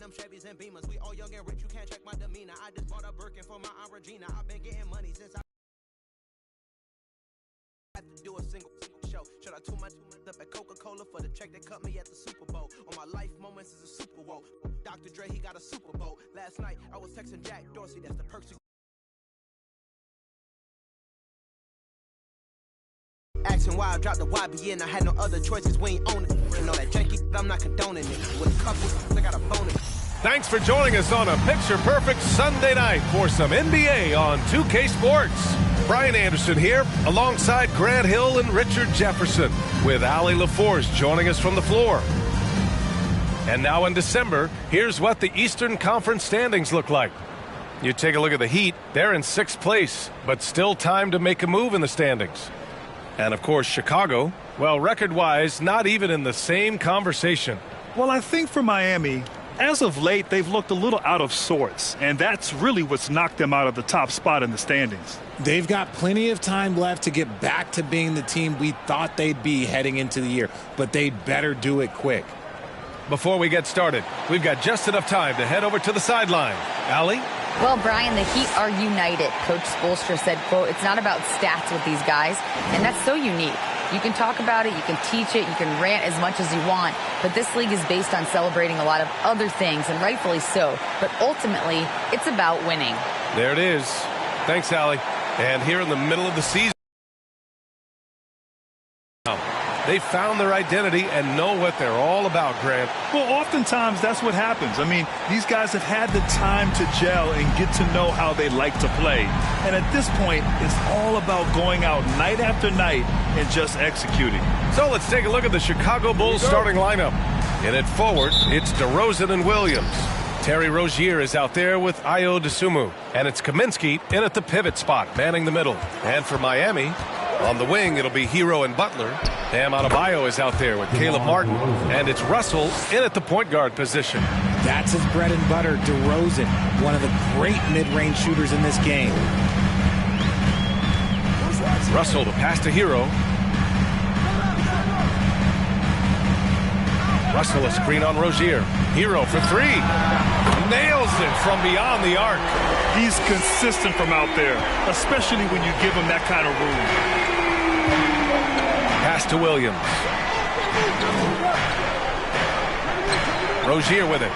them Chevys and Beamers. We all young and rich, you can't check my demeanor. I just bought a Birkin for my Aunt Regina. I've been getting money since I have to do a single show. Should I too much up at Coca-Cola for the check that cut me at the Super Bowl? On my life moments is a Super Bowl. Dr. Dre, he got a Super Bowl. Last night I was texting Jack Dorsey. That's the perks. Asking why I dropped the YB and I had no other choices. We ain't own it. You know that janky, I'm not condoning it. With a couple, I got a bonus. Thanks for joining us on a picture-perfect Sunday night for some NBA on 2K Sports. Brian Anderson here, alongside Grant Hill and Richard Jefferson, with Allie LaForce joining us from the floor. And now in December, here's what the Eastern Conference standings look like. You take a look at the Heat, they're in 6th place, but still time to make a move in the standings. And of course, Chicago, well, record-wise, not even in the same conversation. Well, I think for Miami, as of late, they've looked a little out of sorts, and that's really what's knocked them out of the top spot in the standings. They've got plenty of time left to get back to being the team we thought they'd be heading into the year, but they better do it quick. Before we get started, we've got just enough time to head over to the sideline. Allie? Well, Brian, the Heat are united. Coach Spoelstra said, quote, "It's not about stats with these guys," and that's so unique. You can talk about it, you can teach it, you can rant as much as you want, but this league is based on celebrating a lot of other things, and rightfully so. But ultimately, it's about winning. There it is. Thanks, Allie. And here in the middle of the season, they found their identity and know what they're all about, Grant. Well, oftentimes that's what happens. I mean, these guys have had the time to gel and get to know how they like to play. And at this point, it's all about going out night after night and just executing. So let's take a look at the Chicago Bulls starting lineup. In it forward, it's DeRozan and Williams. Terry Rozier is out there with Ayo Dosunmu. And it's Kaminsky in at the pivot spot, manning the middle. And for Miami, on the wing, it'll be Hero and Butler. Bam Adebayo is out there with Caleb Martin. And it's Russell in at the point guard position. That's his bread and butter, DeRozan, one of the great mid-range shooters in this game. Russell to pass to Hero. Russell a screen on Rozier. Hero for three. Nails it from beyond the arc. He's consistent from out there, especially when you give him that kind of room. Pass to Williams. Rozier with it.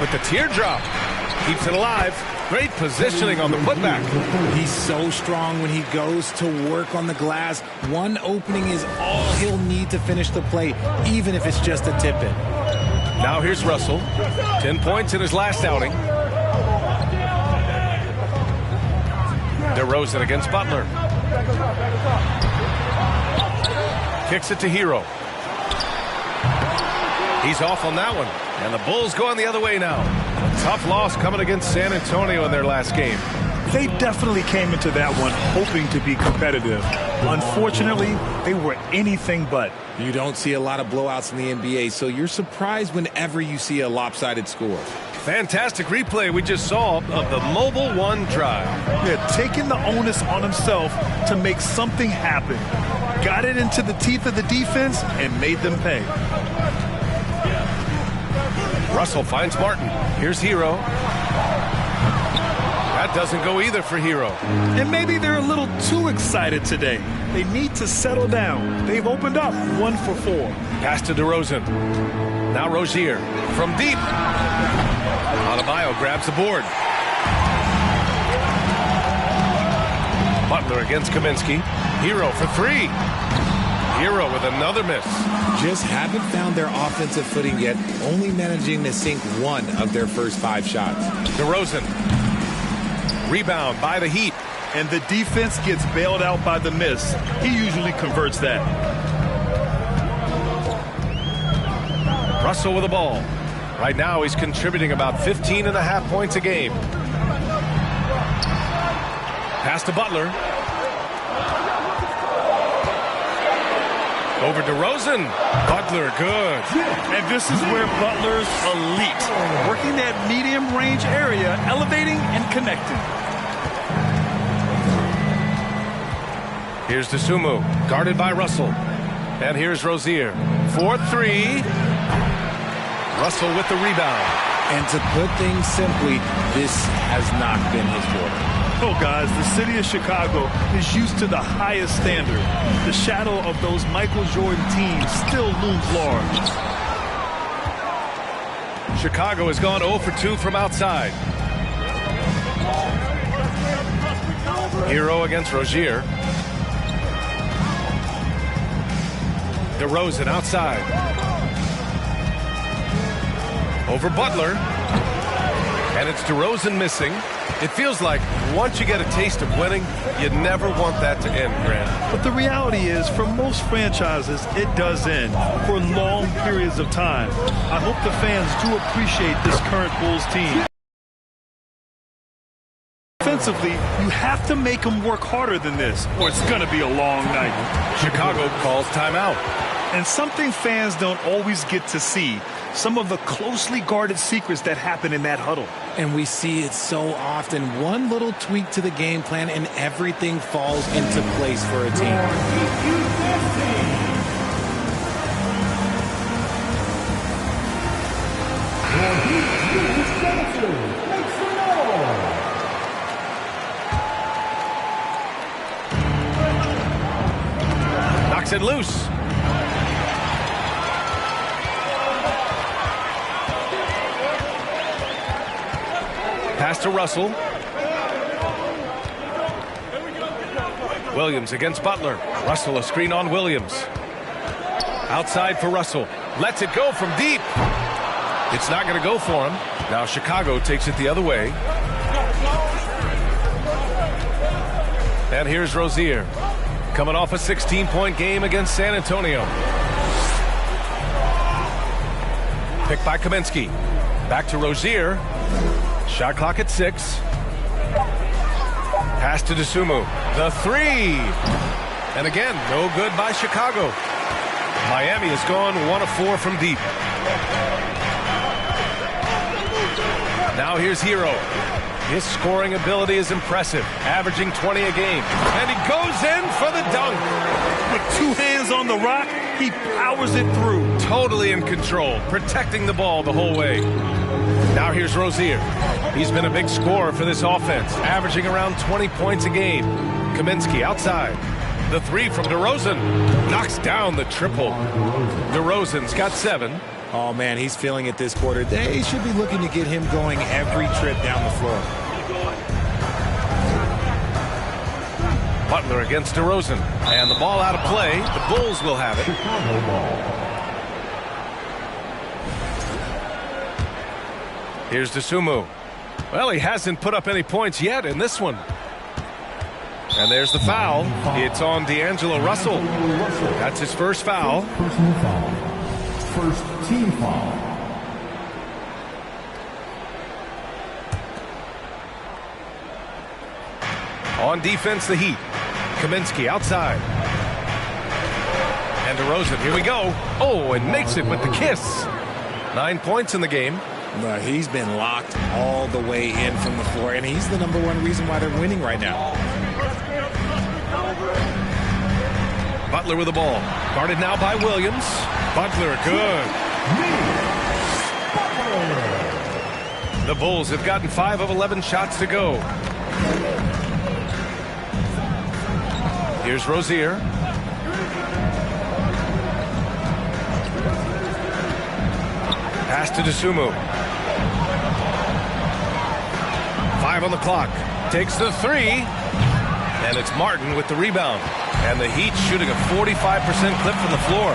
With the teardrop. Keeps it alive. Great positioning on the putback. He's so strong when he goes to work on the glass. One opening is all he'll need to finish the play, even if it's just a tip-in. Now here's Russell. 10 points in his last outing. DeRozan against Butler. Kicks it to Hero. He's off on that one. And the Bulls going the other way now. A tough loss coming against San Antonio in their last game. They definitely came into that one hoping to be competitive. Unfortunately, they were anything but. You don't see a lot of blowouts in the NBA, so you're surprised whenever you see a lopsided score. Fantastic replay we just saw of the Mobile One drive. Yeah, taking the onus on himself to make something happen. Got it into the teeth of the defense and made them pay. Russell finds Martin. Here's Hero. That doesn't go either for Hero. And maybe they're a little too excited today. They need to settle down. They've opened up 1 for 4. Pass to DeRozan. Now Rozier from deep. Adebayo grabs the board. Butler against Kaminsky. Hero for three. Hero with another miss. Just haven't found their offensive footing yet, only managing to sink 1 of their first 5 shots. DeRozan. Rebound by the Heat. And the defense gets bailed out by the miss. He usually converts that. Russell with the ball. Right now he's contributing about 15.5 points a game. Pass to Butler. Over DeRozan. Butler, good. And this is where Butler's elite. Working that medium range area, elevating and connecting. Here's Dosunmu, guarded by Russell. And here's Rozier. 4-3. Russell with the rebound. And to put things simply, this has not been his quarter. Oh, guys, the city of Chicago is used to the highest standard. The shadow of those Michael Jordan teams still looms large. Chicago has gone 0 for 2 from outside. Hero against Rozier. DeRozan outside. Over Butler. And it's DeRozan missing. It feels like once you get a taste of winning, you never want that to end, Grant. But the reality is, for most franchises, it does end for long periods of time. I hope the fans do appreciate this current Bulls team. Offensively, you have to make them work harder than this, or it's going to be a long night. Chicago calls timeout. And something fans don't always get to see, some of the closely guarded secrets that happen in that huddle. And we see it so often. One little tweak to the game plan and everything falls into place for a team. Knocks it loose. Pass to Russell. Williams against Butler. Russell a screen on Williams. Outside for Russell. Lets it go from deep. It's not going to go for him. Now Chicago takes it the other way. And here's Rozier. Coming off a 16-point game against San Antonio. Picked by Kaminsky. Back to Rozier. Shot clock at 6. Pass to Dosunmu. The 3. And again, no good by Chicago. Miami has gone 1 of 4 from deep. Now here's Hero. His scoring ability is impressive, averaging 20 a game. And he goes in for the dunk. With 2 hands on the rock, he powers it through. Totally in control, protecting the ball the whole way. Now here's Rozier. He's been a big scorer for this offense, averaging around 20 points a game. Kaminsky outside. The 3 from DeRozan. Knocks down the triple. DeRozan's got 7. Oh, man, he's feeling it this quarter. They should be looking to get him going every trip down the floor. Butler against DeRozan. And the ball out of play. The Bulls will have it. Here's Dosunmu. Well, he hasn't put up any points yet in this one. And there's the foul. It's on D'Angelo Russell. That's his first foul. Personal foul. First team foul. On defense, the Heat. Kaminsky outside. And DeRozan, here we go. Oh, and makes it with the kiss. 9 points in the game. He's been locked all the way in from the floor, and he's the #1 reason why they're winning right now. Butler with the ball. Guarded now by Williams. Butler, good. The Bulls have gotten 5 of 11 shots to go. Here's Rozier. Pass to Dosunmu. 5 on the clock. Takes the 3. And it's Martin with the rebound. And the Heat shooting a 45% clip from the floor.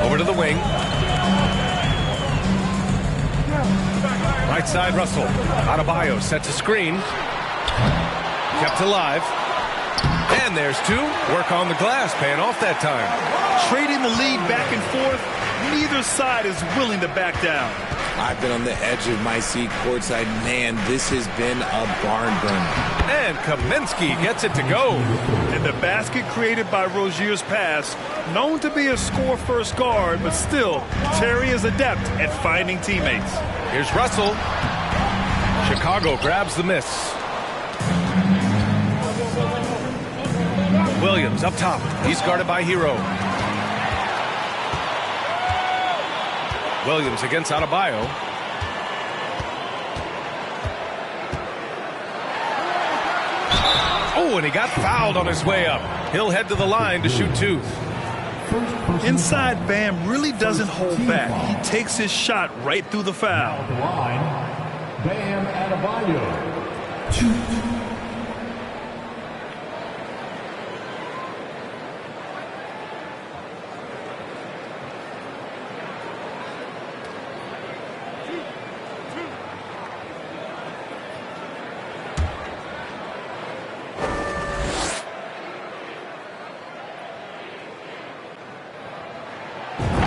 Over to the wing. Right side, Russell. Adebayo sets a screen. Kept alive. And there's 2. Work on the glass, paying off that time. Trading the lead back and forth, neither side is willing to back down. I've been on the edge of my seat courtside. Man, this has been a barn burner. And Kaminsky gets it to go. And the basket created by Rozier's pass, known to be a score-first guard, but still, Terry is adept at finding teammates. Here's Russell. Chicago grabs the miss. Williams up top. He's guarded by Hero. Williams against Adebayo. Oh, and he got fouled on his way up. He'll head to the line to shoot two. Inside, Bam really doesn't hold back. He takes his shot right through the foul. The line, Bam Adebayo. Shoot.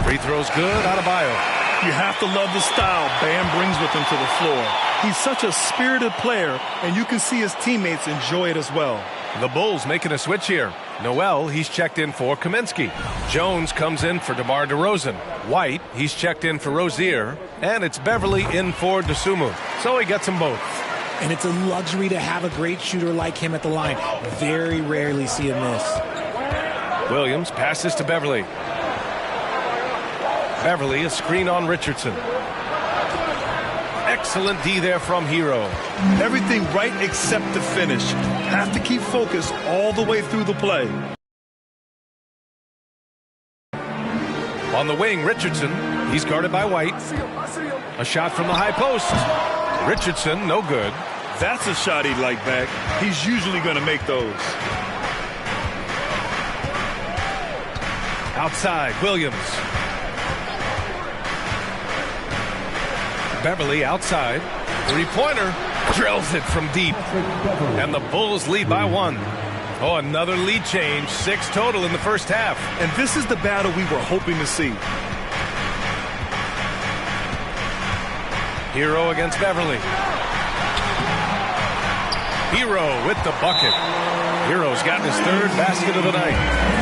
Free throw's good. Adebayo. You have to love the style Bam brings with him to the floor. He's such a spirited player, and you can see his teammates enjoy it as well. The Bulls making a switch here. Noel, he's checked in for Kaminsky. Jones comes in for DeMar DeRozan. White, he's checked in for Rozier. And it's Beverly in for Dosunmu. So he gets them both. And it's a luxury to have a great shooter like him at the line. Very rarely see him miss. Williams passes to Beverly. Beverly, a screen on Richardson. Excellent D there from Hero. Everything right except the finish. Have to keep focused all the way through the play. On the wing, Richardson. He's guarded by White. A shot from the high post. Richardson, no good. That's a shot he'd like back. He's usually going to make those. Outside, Williams. Beverly outside. Three-pointer. Drills it from deep. And the Bulls lead by 1. Oh, another lead change. 6 total in the first half. And this is the battle we were hoping to see. Hero against Beverly. Hero with the bucket. Hero's gotten his 3rd basket of the night.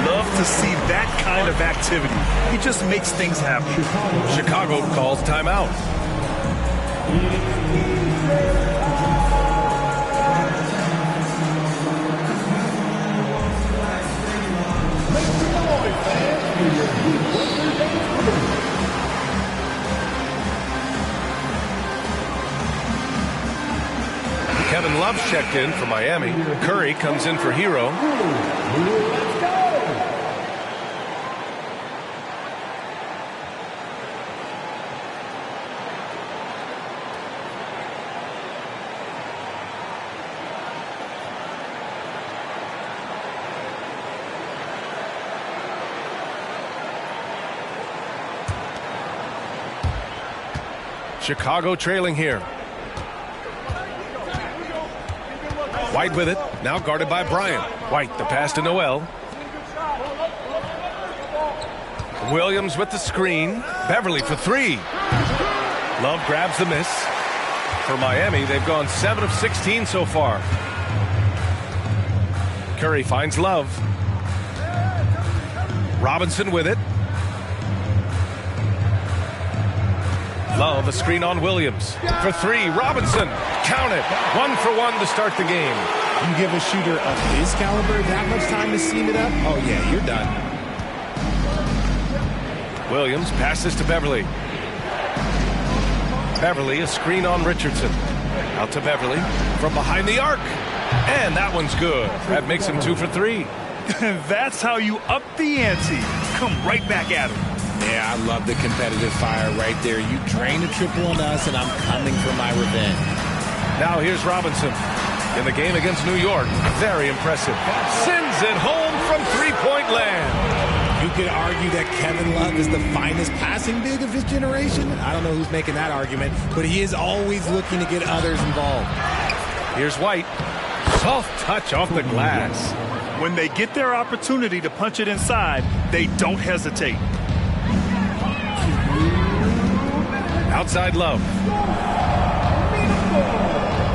Love to see that kind of activity. He just makes things happen. Chicago calls timeout. Kevin Love's checked in for Miami. Curry comes in for Hero. Chicago trailing here. White with it, now guarded by Bryant. White, the pass to Noel. Williams with the screen. Beverly for 3. Love grabs the miss. For Miami, they've gone 7 of 16 so far. Curry finds Love. Robinson with it. Love, a screen on Williams. For 3, Robinson. Count it. 1 for 1 to start the game. You give a shooter of his caliber that much time to seam it up? Oh, yeah, you're done. Williams passes to Beverly. Beverly, a screen on Richardson. Out to Beverly. From behind the arc. And that one's good. That makes him 2 for 3. That's how you up the ante. Come right back at him. Yeah, I love the competitive fire right there. You drain a triple on us, and I'm coming for my revenge. Now here's Robinson. In the game against New York, very impressive. Sends it home from three-point land. You could argue that Kevin Love is the finest passing big of his generation. I don't know who's making that argument, but he is always looking to get others involved. Here's White. Soft touch off the glass. When they get their opportunity to punch it inside, they don't hesitate. Outside Love.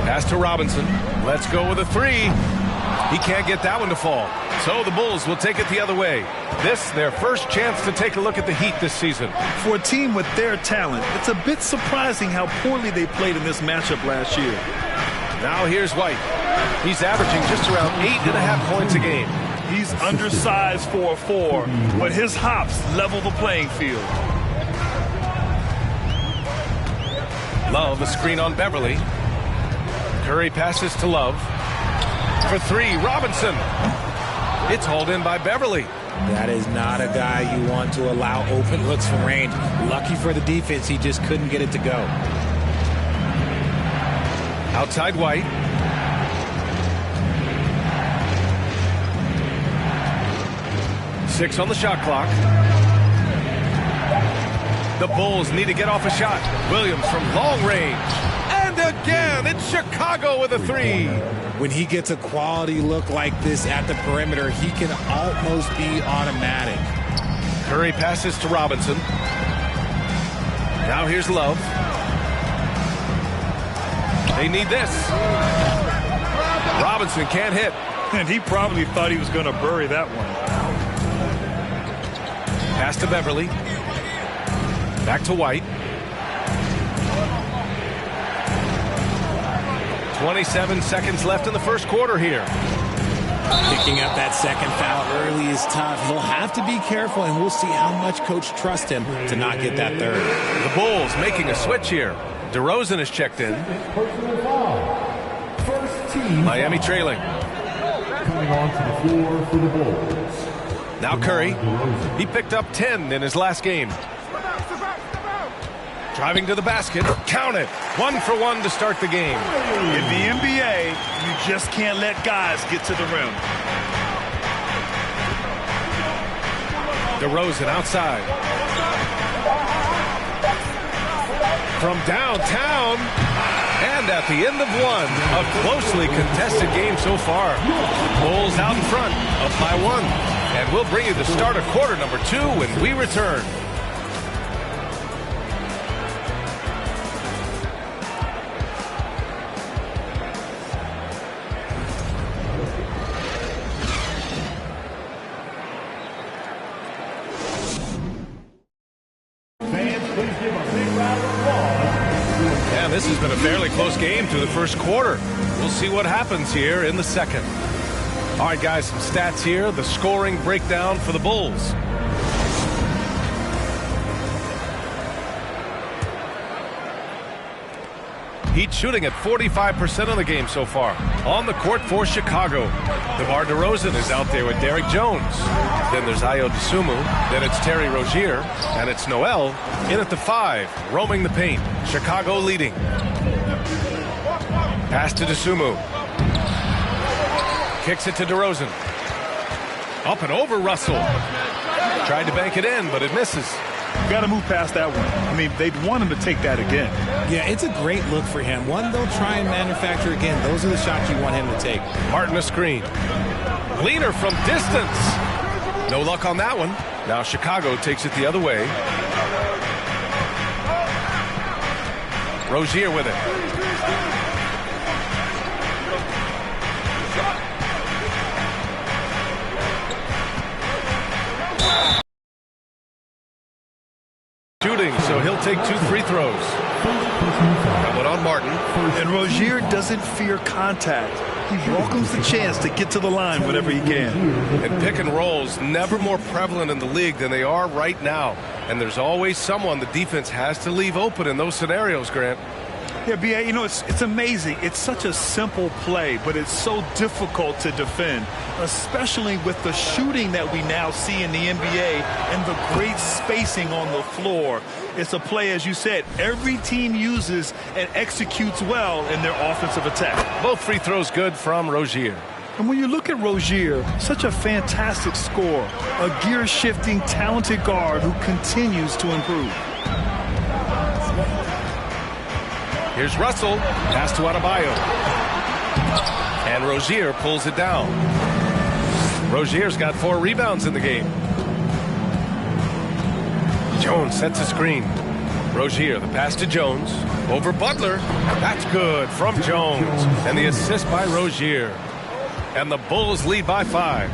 Pass to Robinson. Let's go with a 3. He can't get that one to fall. So the Bulls will take it the other way. This, their first chance to take a look at the Heat this season. For a team with their talent, it's a bit surprising how poorly they played in this matchup last year. Now here's White. He's averaging just around 8.5 points a game. He's undersized for a 4, but his hops level the playing field. Love, a screen on Beverly. Curry passes to Love. For 3, Robinson. It's hauled in by Beverly. That is not a guy you want to allow open looks from range. Lucky for the defense, he just couldn't get it to go. Outside White. Six on the shot clock. The Bulls need to get off a shot. Williams from long range. And again, it's Chicago with a 3. When he gets a quality look like this at the perimeter, he can almost be automatic. Curry passes to Robinson. Now here's Love. They need this. Robinson can't hit. And he probably thought he was going to bury that one. Pass to Beverly. Back to White. 27 seconds left in the first quarter here. Picking up that second foul early is tough. He'll have to be careful, and we'll see how much coach trusts him to not get that third. The Bulls making a switch here. DeRozan is checked in. Miami trailing. Coming onto the floor for the Bulls. Now Curry. He picked up 10 in his last game. Driving to the basket. Count it. 1 for 1 to start the game. In the NBA, you just can't let guys get to the rim. DeRozan outside. From downtown. And at the end of 1, a closely contested game so far. Bulls out in front, up by 1. And we'll bring you the start of quarter number 2 when we return. This has been a fairly close game through the first quarter. We'll see what happens here in the second. All right, guys, some stats here. The scoring breakdown for the Bulls. Heat shooting at 45% of the game so far. On the court for Chicago, DeMar DeRozan is out there with Derrick Jones. Then there's Ayo Dosunmu. Then it's Terry Rozier. And it's Noel in at the 5, roaming the paint. Chicago leading. Pass to Dosunmu. Kicks it to DeRozan. Up and over Russell. Tried to bank it in, but it misses. Got to move past that one. I mean, they'd want him to take that again. Yeah, it's a great look for him. One they'll try and manufacture again. Those are the shots you want him to take. Martin a screen. Leaner from distance. No luck on that one. Now Chicago takes it the other way. Rozier with it. Shooting, so he'll take 2 free throws. That one on Martin. And Rozier doesn't fear contact. He welcomes the chance to get to the line whenever he can. And pick and rolls never more prevalent in the league than they are right now. And there's always someone the defense has to leave open in those scenarios, Grant. Yeah, B.A., you know, it's amazing. It's such a simple play, but it's so difficult to defend, especially with the shooting that we now see in the NBA and the great spacing on the floor. It's a play, as you said, every team uses and executes well in their offensive attack. Both free throws good from Rozier. And when you look at Rozier, such a fantastic scorer, a gear-shifting, talented guard who continues to improve. Here's Russell. Pass to Adebayo. And Rozier pulls it down. Rozier's got 4 rebounds in the game. Jones sets a screen. Rozier, the pass to Jones. Over Butler. That's good from Jones. And the assist by Rozier. And the Bulls lead by 5.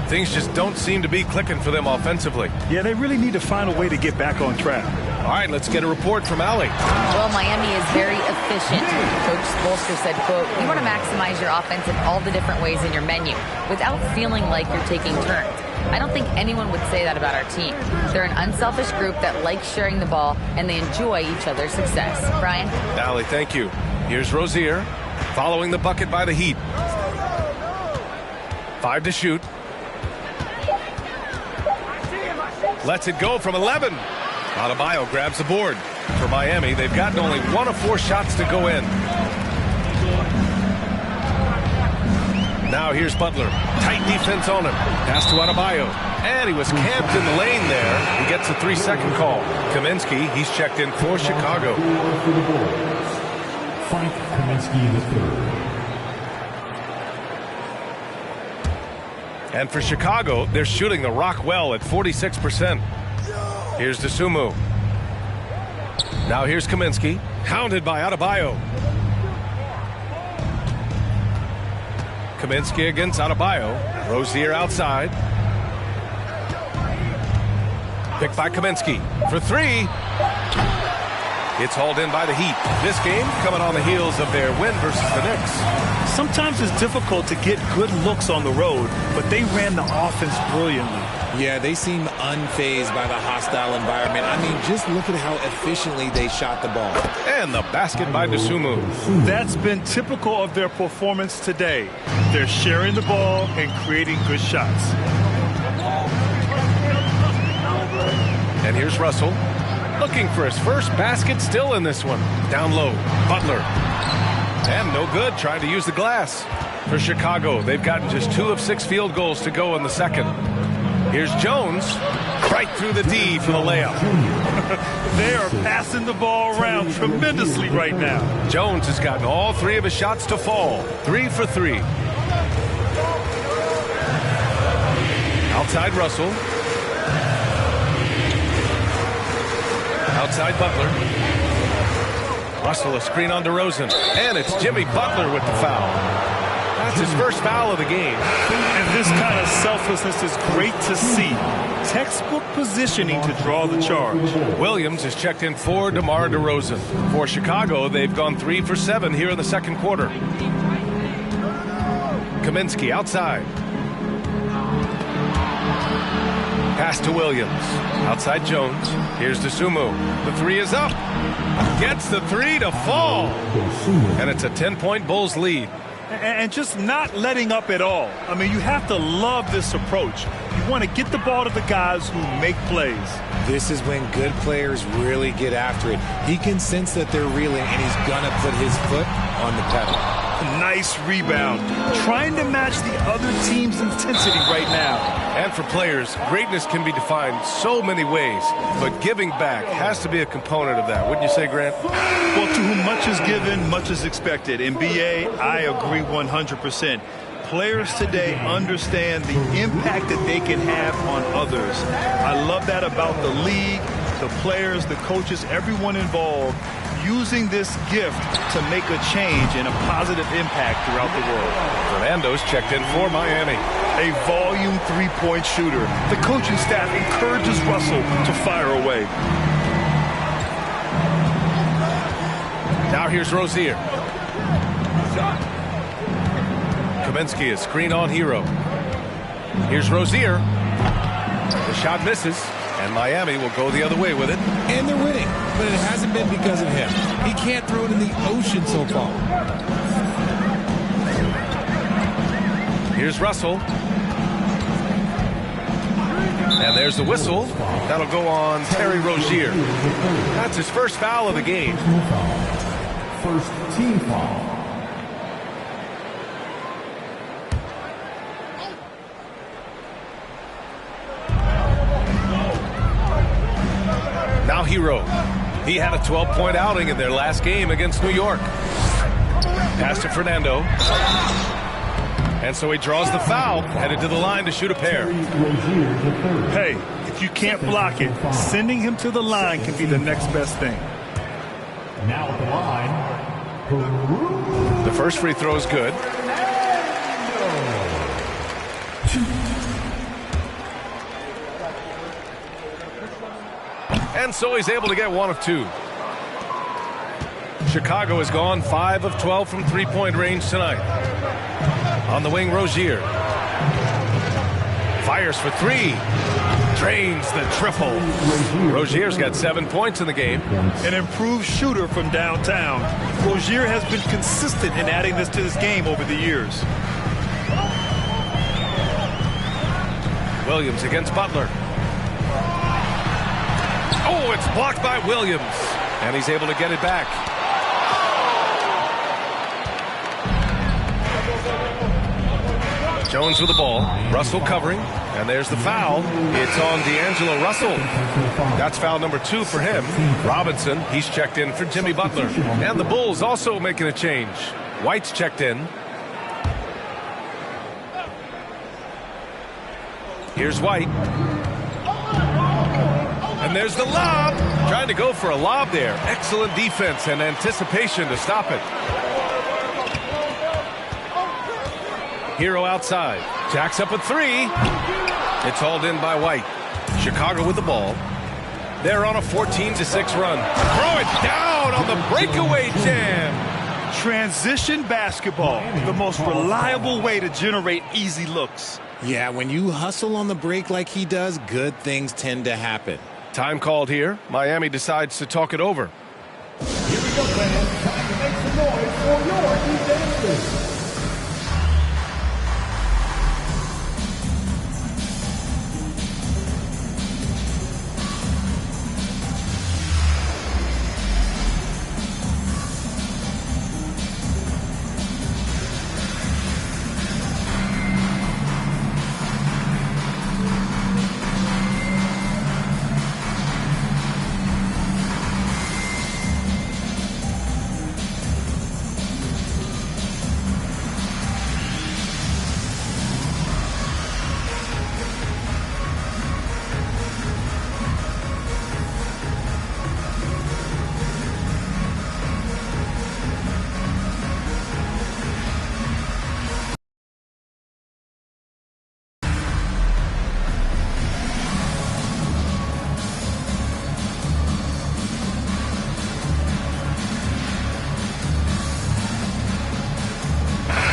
Things just don't seem to be clicking for them offensively. Yeah, they really need to find a way to get back on track. All right, let's get a report from Allie. Well, Miami is very efficient. Coach Spoelstra said, quote, "You want to maximize your offense in all the different ways in your menu without feeling like you're taking turns." I don't think anyone would say that about our team. They're an unselfish group that likes sharing the ball, and they enjoy each other's success. Brian? Allie, thank you. Here's Rozier following the bucket by the Heat. 5 to shoot. Lets it go from 11. Adebayo grabs the board. For Miami, they've gotten only 1 of 4 shots to go in. Now here's Butler. Tight defense on him. Pass to Adebayo. And he was camped in the lane there. He gets a 3-second call. Kaminsky, he's checked in for Chicago. For the Bulls, Frank Kaminsky III. And for Chicago, they're shooting the rock well at 46%. Here's Dosunmu. Now here's Kaminsky. Hounded by Adebayo. Kaminsky against Adebayo. Rozier outside. Picked by Kaminsky for 3. It's hauled in by the Heat. This game coming on the heels of their win versus the Knicks. Sometimes it's difficult to get good looks on the road, but they ran the offense brilliantly. Yeah, they seem unfazed by the hostile environment. I mean, just look at how efficiently they shot the ball. And the basket by Dosunmu. That's been typical of their performance today. They're sharing the ball and creating good shots. And here's Russell. Looking for his first basket, still in this one. Down low, Butler. And no good, trying to use the glass. For Chicago, they've gotten just 2 of 6 field goals to go in the second. Here's Jones, right through the D for the layup. They are passing the ball around tremendously right now. Jones has gotten all 3 of his shots to fall. 3 for 3. Outside Russell. Outside Butler. Russell a screen on DeRozan. And it's Jimmy Butler with the foul. That's his first foul of the game. And this kind of selflessness is great to see. Textbook positioning to draw the charge. Williams has checked in for DeMar DeRozan. For Chicago, they've gone 3 for 7 here in the second quarter. Kaminsky outside. Pass to Williams. Outside Jones. Here's Dosunmu. The 3 is up. Gets the 3 to fall. And it's a 10-point Bulls lead. And just not letting up at all. I mean, you have to love this approach. You want to get the ball to the guys who make plays. This is when good players really get after it. He can sense that they're reeling, and he's going to put his foot on the pedal. Nice rebound. Trying to match the other team's intensity right now. And for players, greatness can be defined so many ways, but giving back has to be a component of that. Wouldn't you say, Grant? Well, to whom much is given, much is expected. In BA, I agree 100%. Players today understand the impact that they can have on others. I love that about the league, the players, the coaches, everyone involved, using this gift to make a change and a positive impact throughout the world. Fernando's checked in for Miami. A volume 3-point shooter. The coaching staff encourages Russell to fire away. Now here's Rozier. Kaminsky is screen on Hero. Here's Rozier. The shot misses, and Miami will go the other way with it. And they're winning, but it hasn't been because of him. He can't throw it in the ocean so far. Here's Russell. And there's the whistle. That'll go on Terry Rozier. That's his first foul of the game. First team foul. Now Hero. He had a 12-point outing in their last game against New York. Pass to Fernando. And so he draws the foul, headed to the line to shoot a pair. Hey, if you can't block it, sending him to the line can be the next best thing. Now at the line, the first free throw is good. And so he's able to get 1 of 2. Chicago has gone 5 of 12 from three-point range tonight. On the wing, Rozier. Fires for 3. Drains the triple. Rozier's got 7 points in the game. An improved shooter from downtown. Rozier has been consistent in adding this to this game over the years. Williams against Butler. Oh, it's blocked by Williams. And he's able to get it back. Jones with the ball. Russell covering. And there's the foul. It's on D'Angelo Russell. That's foul number 2 for him. Robinson, he's checked in for Jimmy Butler. And the Bulls also making a change. White's checked in. Here's White. And there's the lob. Trying to go for a lob there. Excellent defense and anticipation to stop it. Hero outside. Jacks up a 3. It's hauled in by White. Chicago with the ball. They're on a 14-6 run. Throw it down on the breakaway jam. Transition basketball, the most reliable way to generate easy looks. Yeah, when you hustle on the break like he does, good things tend to happen. Time called here. Miami decides to talk it over. Here we go, fans. Time to make some noise for your defense.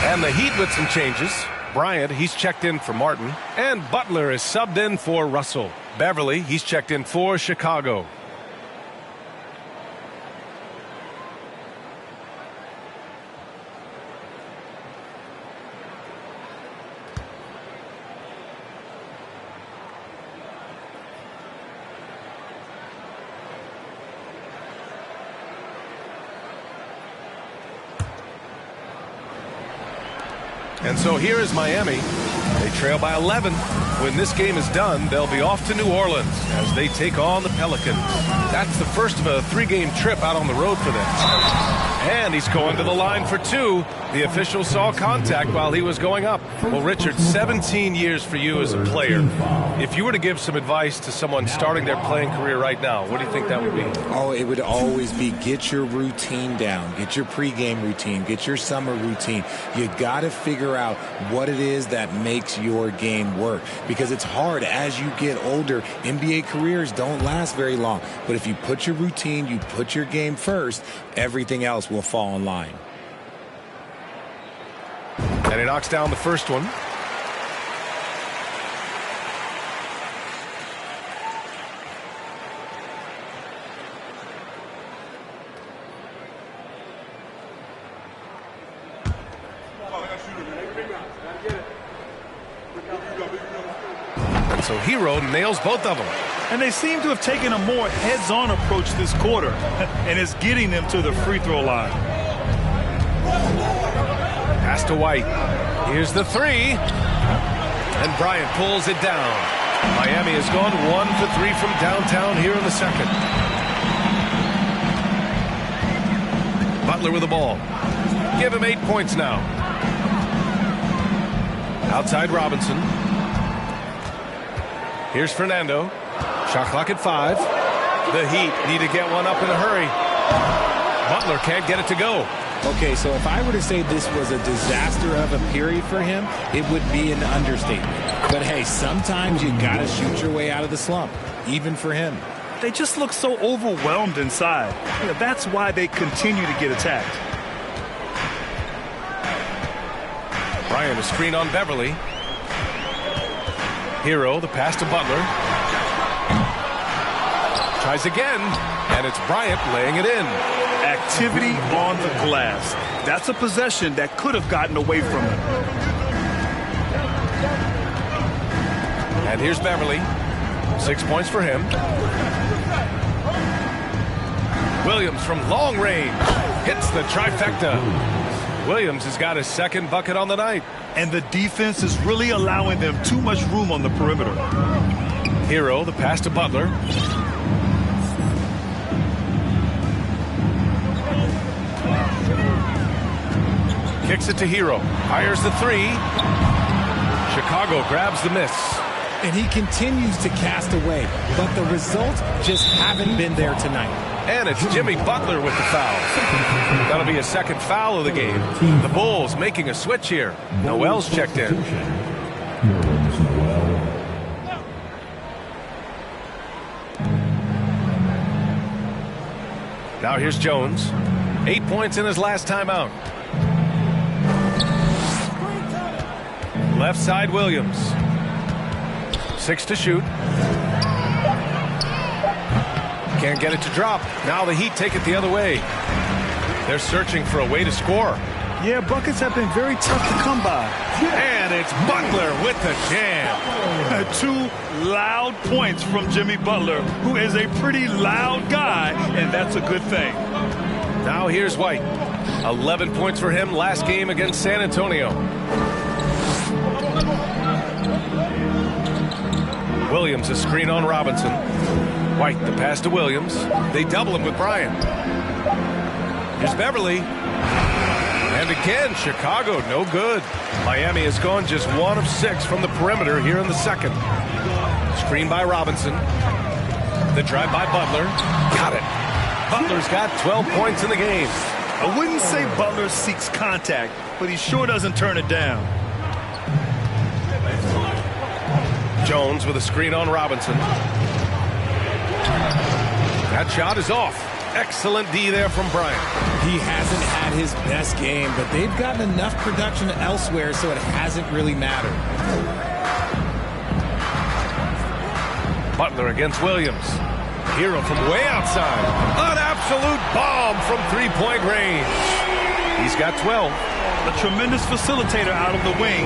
And the Heat with some changes. Bryant, he's checked in for Martin. And Butler is subbed in for Russell. Beverly, he's checked in for Chicago. And so here is Miami. They trail by 11. When this game is done, they'll be off to New Orleans as they take on the Pelicans. That's the first of a 3-game trip out on the road for them. And he's going to the line for 2. The official saw contact while he was going up. Well, Richard, 17 years for you as a player. If you were to give some advice to someone starting their playing career right now, what do you think that would be? Oh, it would always be get your routine down. Get your pregame routine. Get your summer routine. You got to figure out what it is that makes your game work. Because it's hard as you get older. NBA careers don't last very long. But if you put your routine, you put your game first, everything else will fall in line. And he knocks down the first one. And so Hero nails both of them. And they seem to have taken a more heads-on approach this quarter and is getting them to the free throw line. Pass to White. Here's the 3. And Bryant pulls it down. Miami has gone 1 for 3 from downtown here in the second. Butler with the ball. Give him 8 points now. Outside Robinson. Here's Fernando. Shot clock at 5. The Heat need to get one up in a hurry. Butler can't get it to go. Okay, so if I were to say this was a disaster of a period for him, it would be an understatement. But hey, sometimes you got to shoot your way out of the slump, even for him. they just look so overwhelmed inside. That's why they continue to get attacked. Bryant, a screen on Beverly. Hero, the pass to Butler. Tries again, and it's Bryant laying it in. Activity on the glass. That's a possession that could have gotten away from him. And here's Beverly. 6 points for him. Williams from long range hits the trifecta. Williams has got his second bucket on the night. And the defense is really allowing them too much room on the perimeter. Hero, the pass to Butler. Kicks it to Hero. Fires the three. Chicago grabs the miss. And he continues to cast away, but the results just haven't been there tonight. And it's Jimmy Butler with the foul. That'll be a second foul of the game. The Bulls making a switch here. Noel's checked in. Now here's Jones. 8 points in his last timeout. Left side Williams. 6 to shoot. Can't get it to drop. Now the Heat take it the other way. They're searching for a way to score. Yeah, buckets have been very tough to come by. And it's Butler with the jam. 2 loud points from Jimmy Butler, who is a pretty loud guy, and that's a good thing. Now here's White. 11 points for him last game against San Antonio. Williams a screen on Robinson. White the pass to Williams. They double him with Bryant. Here's Beverly. And again, Chicago no good. Miami has gone just 1 of 6 from the perimeter here in the second. Screen by Robinson. The drive by Butler. Got it. Butler's got 12 points in the game. I wouldn't say Butler seeks contact, but he sure doesn't turn it down. Jones with a screen on Robinson. That shot is off. Excellent D there from Bryant. He hasn't had his best game, but they've gotten enough production elsewhere, so it hasn't really mattered. Butler against Williams. Hero from way outside. An absolute bomb from three-point range. He's got 12. A tremendous facilitator out of the wing.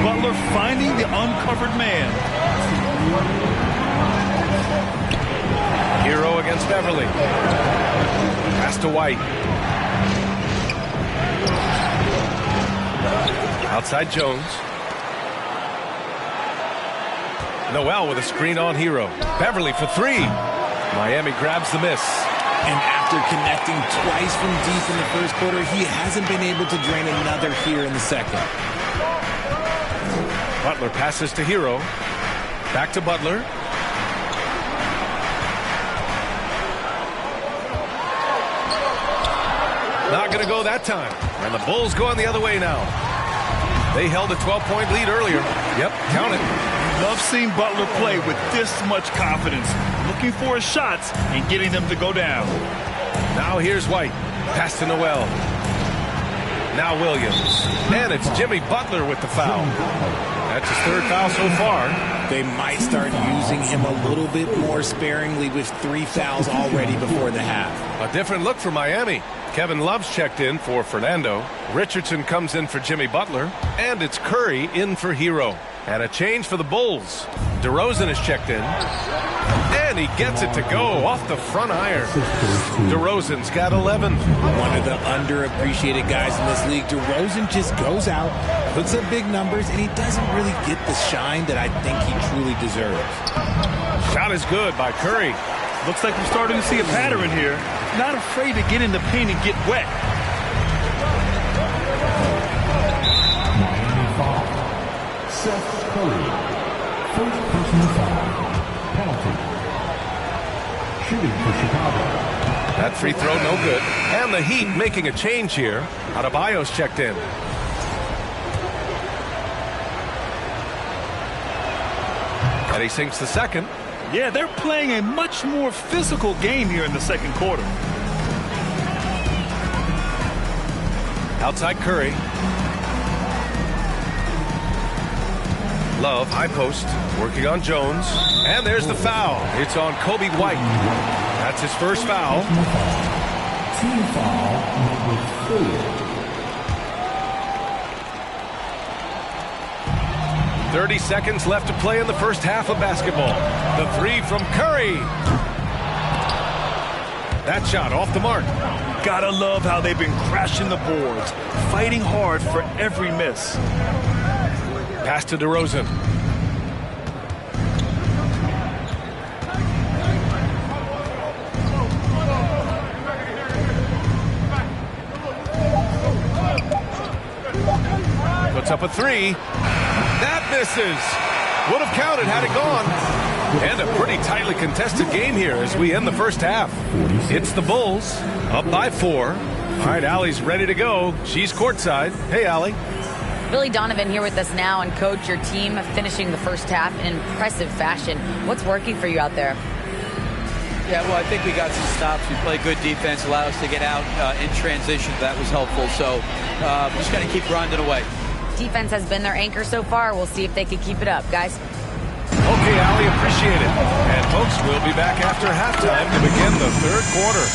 Butler finding the uncovered man. Hero against Beverly. Pass to White. Outside Jones. Noel with a screen on Hero. Beverly for 3. Miami grabs the miss. And after connecting twice from deep in the first quarter, he hasn't been able to drain another here in the second. Butler passes to Hero. Back to Butler. Not going to go that time. And the Bulls going the other way now. They held a 12-point lead earlier. Yep, count it. Love seeing Butler play with this much confidence, looking for his shots and getting them to go down. Now here's White. Pass to Noel. Now Williams. And it's Jimmy Butler with the foul. That's his 3rd foul so far. They might start using him a little bit more sparingly with 3 fouls already before the half. A different look for Miami. Kevin Love's checked in for Fernando. Richardson comes in for Jimmy Butler. And it's Curry in for Hero. And a change for the Bulls. DeRozan is checked in. And he gets it to go off the front iron. DeRozan's got 11. One of the underappreciated guys in this league. DeRozan just goes out, puts up big numbers, and he doesn't really get the shine that I think he truly deserves. Shot is good by Curry. Looks like we're starting to see a pattern here. Not afraid to get in the paint and get wet. Miami foul. Seth Curry. First personal foul. Penalty. Shooting for Chicago. That free throw no good. And the Heat making a change here. Adebayo's checked in. And he sinks the second. Yeah, they're playing a much more physical game here in the second quarter. Outside Curry. Love, high post, working on Jones. And there's the foul. It's on Kobe White. That's his first foul. Team foul number 4. 30 seconds left to play in the first half of basketball. The three from Curry. That shot off the mark. Gotta love how they've been crashing the boards, fighting hard for every miss. Pass to DeRozan. Puts up a three. That misses. Would have counted had it gone. And a pretty tightly contested game here as we end the first half. It's the Bulls up by 4. All right, Allie's ready to go. She's courtside. Hey, Allie. Billy Donovan here with us now, and coach, your team finishing the first half in impressive fashion. What's working for you out there? Yeah, well, I think we got some stops. We played good defense, allowed us to get out in transition. That was helpful. So we're just going to keep grinding away. Defense has been their anchor so far. We'll see if they can keep it up, guys. Okay, Allie, appreciate it. And folks, we'll be back after halftime to begin the third quarter.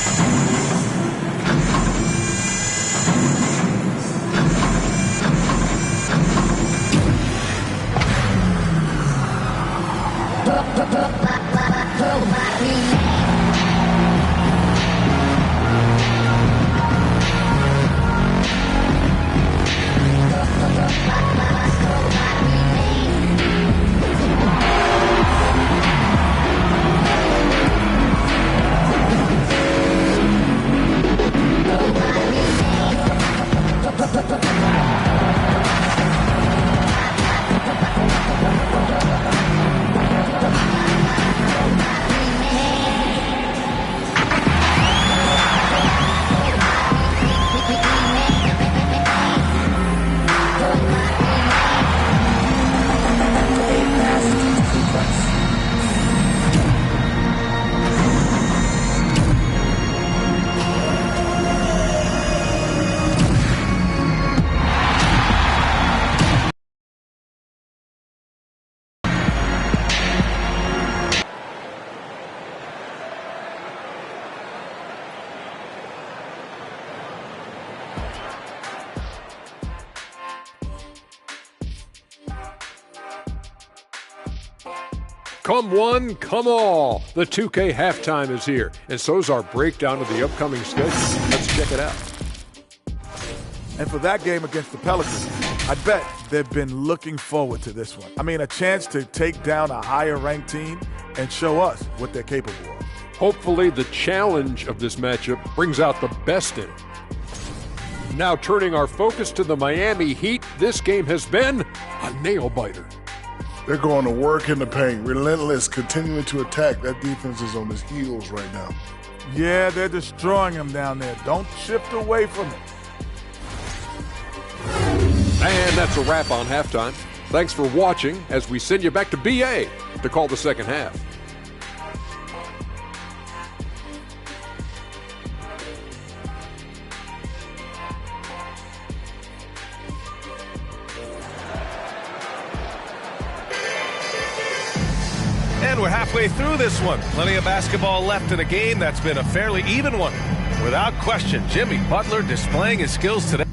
Come one, come all. The 2K halftime is here, and so's our breakdown of the upcoming schedule. Let's check it out. And for that game against the Pelicans, I bet they've been looking forward to this one. I mean, a chance to take down a higher-ranked team and show us what they're capable of. Hopefully the challenge of this matchup brings out the best in it. Now turning our focus to the Miami Heat, this game has been a nail-biter. They're going to work in the paint, relentless, continuing to attack. That defense is on his heels right now. Yeah, they're destroying them down there. Don't shift away from it. And that's a wrap on halftime. Thanks for watching as we send you back to BA to call the second half. And we're halfway through this one. Plenty of basketball left in a game that's been a fairly even one. Without question, Jimmy Butler displaying his skills today.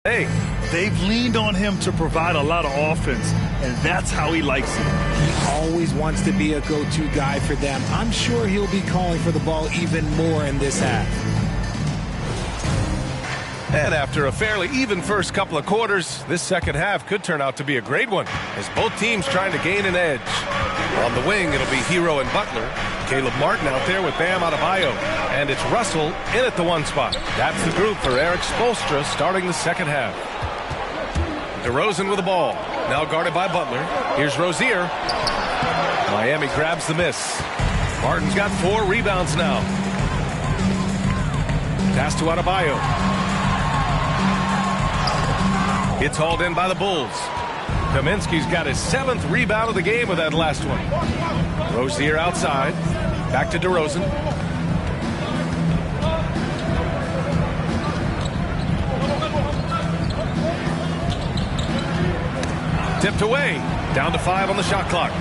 Hey, they've leaned on him to provide a lot of offense, and that's how he likes it. He always wants to be a go-to guy for them. I'm sure he'll be calling for the ball even more in this half. And after a fairly even first couple of quarters, this second half could turn out to be a great one, as both teams trying to gain an edge. On the wing, it'll be Hero and Butler. Caleb Martin out there with Bam Adebayo. And it's Russell in at the 1 spot. That's the group for Eric Spoelstra starting the second half. DeRozan with the ball. Now guarded by Butler. Here's Rozier. Miami grabs the miss. Martin's got 4 rebounds now. Pass to Adebayo. It's hauled in by the Bulls. Kaminsky's got his 7th rebound of the game with that last one. Rozier outside. Back to DeRozan. Tipped away. Down to 5 on the shot clock.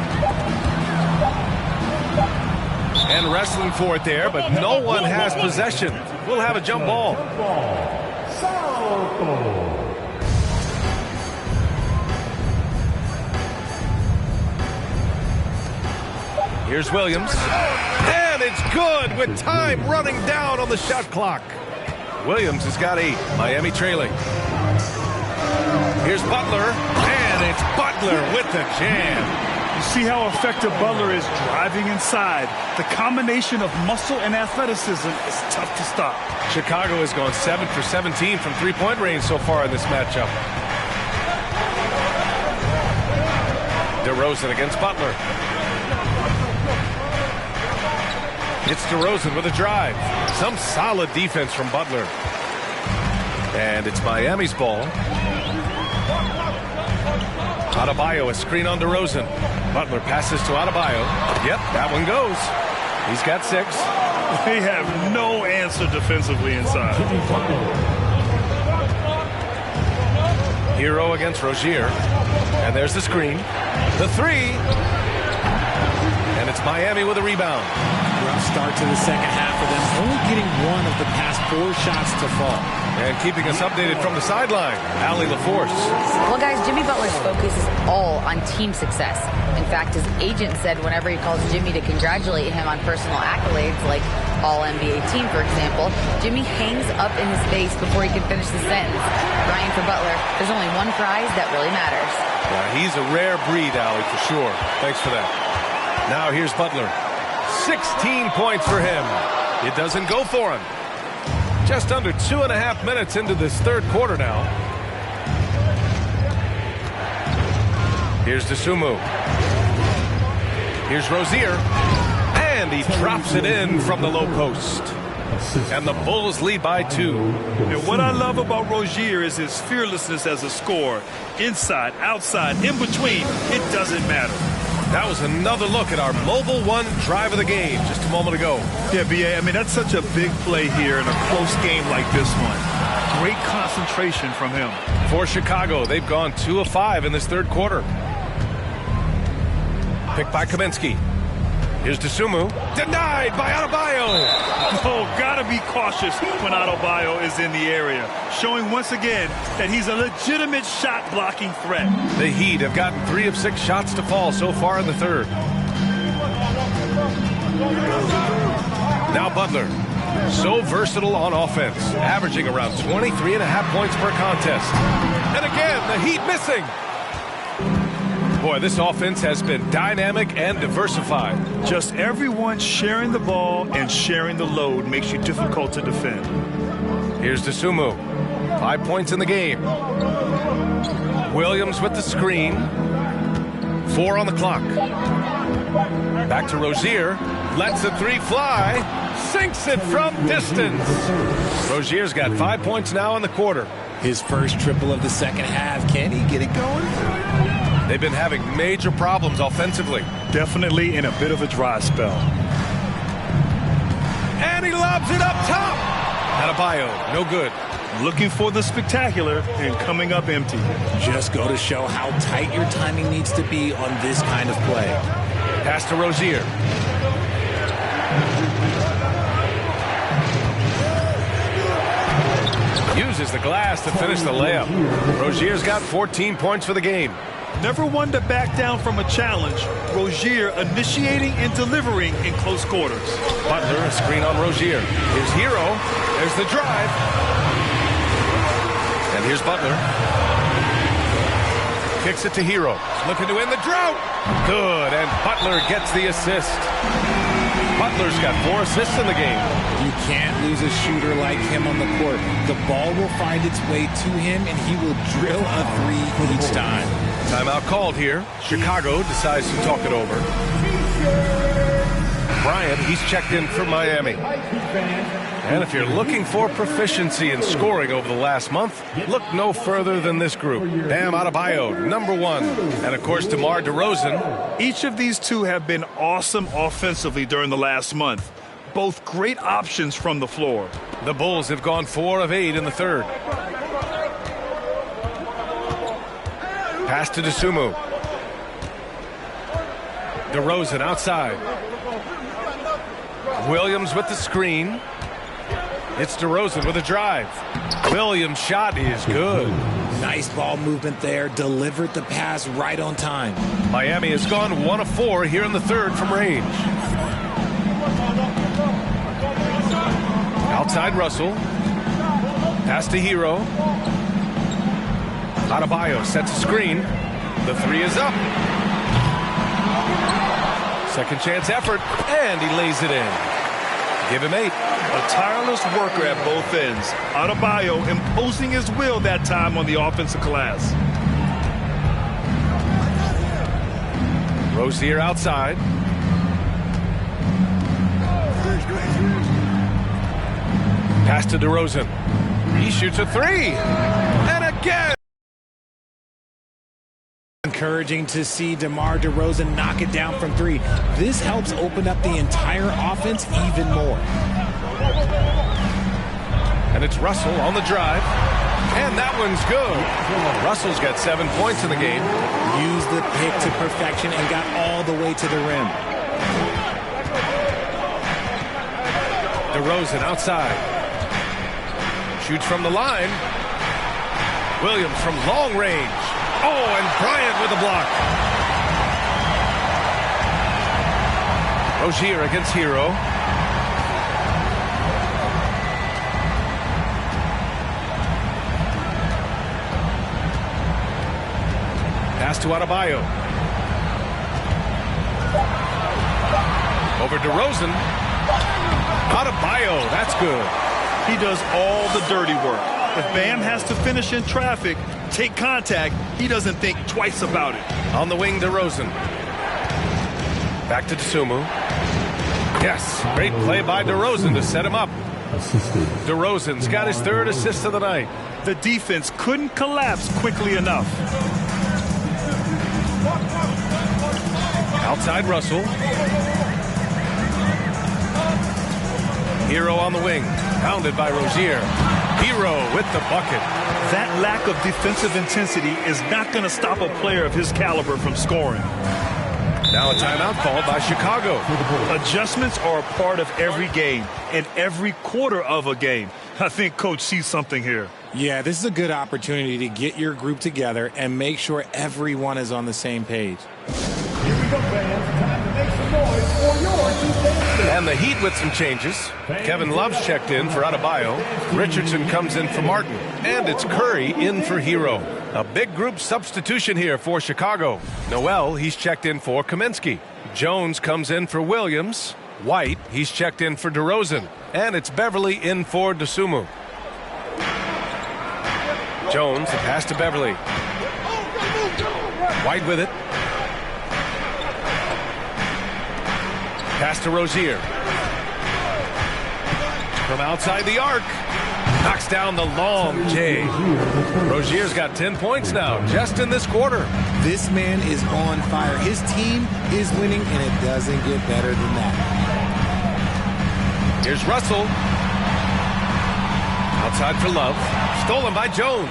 And wrestling for it there, but no one has possession. We'll have a jump ball. Here's Williams. And it's good with time running down on the shot clock. Williams has got 8. Miami trailing. Here's Butler. And it's Butler with the jam. You see how effective Butler is driving inside. The combination of muscle and athleticism is tough to stop. Chicago has gone 7 for 17 from three-point range so far in this matchup. DeRozan against Butler. It's DeRozan with a drive. Some solid defense from Butler. And it's Miami's ball. Adebayo, a screen on DeRozan. Butler passes to Adebayo. Yep, that one goes. He's got 6. They have no answer defensively inside. Hero against Rozier. And there's the screen. The 3. And it's Miami with a rebound. Rough start to the second half for them, only getting 1 of the past 4 shots to fall. And keeping us updated from the sideline, Allie LaForce. Well, guys, Jimmy Butler's focus is all on team success. In fact, his agent said whenever he calls Jimmy to congratulate him on personal accolades, like All-NBA team, for example, Jimmy hangs up in his face before he can finish the sentence. Ryan, for Butler, there's only one prize that really matters. Yeah, he's a rare breed, Allie, for sure. Thanks for that. Now here's Butler. 16 points for him. It doesn't go for him. Just under 2.5 minutes into this third quarter now. Here's DeSumo. Here's Rozier. And he drops it in from the low post. And the Bulls lead by 2. And what I love about Rozier is his fearlessness as a scorer. Inside, outside, in between, it doesn't matter. That was another look at our Mobile One drive of the game just a moment ago. Yeah, B.A., I mean, that's such a big play here in a close game like this one. Great concentration from him. For Chicago, they've gone 2 of 5 in this third quarter. Picked by Kaminsky. Here's DeSumo. Denied by Adebayo. Oh, gotta be cautious when Adebayo is in the area. Showing once again that he's a legitimate shot-blocking threat. The Heat have gotten 3 of 6 shots to fall so far in the third. Now Butler. So versatile on offense. Averaging around 23.5 points per contest. And again, the Heat missing. Boy, this offense has been dynamic and diversified. Just everyone sharing the ball and sharing the load makes you difficult to defend. Here's DeSumo. 5 points in the game. Williams with the screen. 4 on the clock. Back to Rozier. Lets the 3 fly. Sinks it from distance. Rozier's got 5 points now in the quarter. His first triple of the second half. Can he get it going? They've been having major problems offensively. Definitely in a bit of a dry spell. And he lobs it up top. Adebayo, no good. Looking for the spectacular and coming up empty. Just go to show how tight your timing needs to be on this kind of play. Pass to Rozier. Uses touches the glass to finish the layup. Rozier's got 14 points for the game. Never one to back down from a challenge. Rozier initiating and delivering in close quarters. Butler, a screen on Rozier. Here's Hero. There's the drive. And here's Butler. Kicks it to Hero. Looking to end the drought. Good, and Butler gets the assist. Butler's got 4 assists in the game. You can't lose a shooter like him on the court. The ball will find its way to him, and he will drill a 3 each time. Timeout called here. Chicago decides to talk it over. Bryant, he's checked in for Miami. And if you're looking for proficiency in scoring over the last month, look no further than this group. Bam Adebayo, number 1. And, of course, DeMar DeRozan. Each of these two have been awesome offensively during the last month. Both great options from the floor. The Bulls have gone 4 of 8 in the third. Pass to Dosunmu. DeRozan outside. Williams with the screen. It's DeRozan with a drive. Williams' shot is good. Nice ball movement there. Delivered the pass right on time. Miami has gone 1 of 4 here in the third from range. Outside Russell. Pass to Hero. Adebayo sets a screen. The 3 is up. Second chance effort, and he lays it in. Give him 8. A tireless worker at both ends. Adebayo imposing his will that time on the offensive glass. Rozier outside. Pass to DeRozan. He shoots a 3. And again. Encouraging to see DeMar DeRozan knock it down from 3. This helps open up the entire offense even more. And it's Russell on the drive. And that one's good. Russell's got 7 points in the game. Used the pick to perfection and got all the way to the rim. DeRozan outside. Shoots from the line. Williams from long range. Oh, and Bryant with a block. Rozier against Hero. Pass to Adebayo. Over DeRozan. Adebayo, that's good. He does all the dirty work. If Bam has to finish in traffic, take contact, he doesn't think twice about it. On the wing, DeRozan. Back to Dosunmu. Yes, great play by DeRozan to set him up. DeRozan's got his 3rd assist of the night. The defense couldn't collapse quickly enough. Outside Russell. Hero on the wing. Pounded by Rozier. Hero with the bucket. That lack of defensive intensity is not going to stop a player of his caliber from scoring. Now a timeout called by Chicago. Adjustments are a part of every game and every quarter of a game. I think Coach sees something here. Yeah, this is a good opportunity to get your group together and make sure everyone is on the same page. Here we go, fans. Time to make some noise for your defense. And the Heat with some changes. Kevin Love's checked in for Adebayo. Richardson comes in for Martin. And it's Curry in for Hero. A big group substitution here for Chicago. Noel, he's checked in for Kaminsky. Jones comes in for Williams. White, he's checked in for DeRozan. And it's Beverly in for Dosunmu. Jones, the pass to Beverly. White with it. Pass to Rozier. From outside the arc. Knocks down the long J. Rozier's got 10 points now, just in this quarter. This man is on fire. His team is winning, and it doesn't get better than that. Here's Russell. Outside for Love. Stolen by Jones.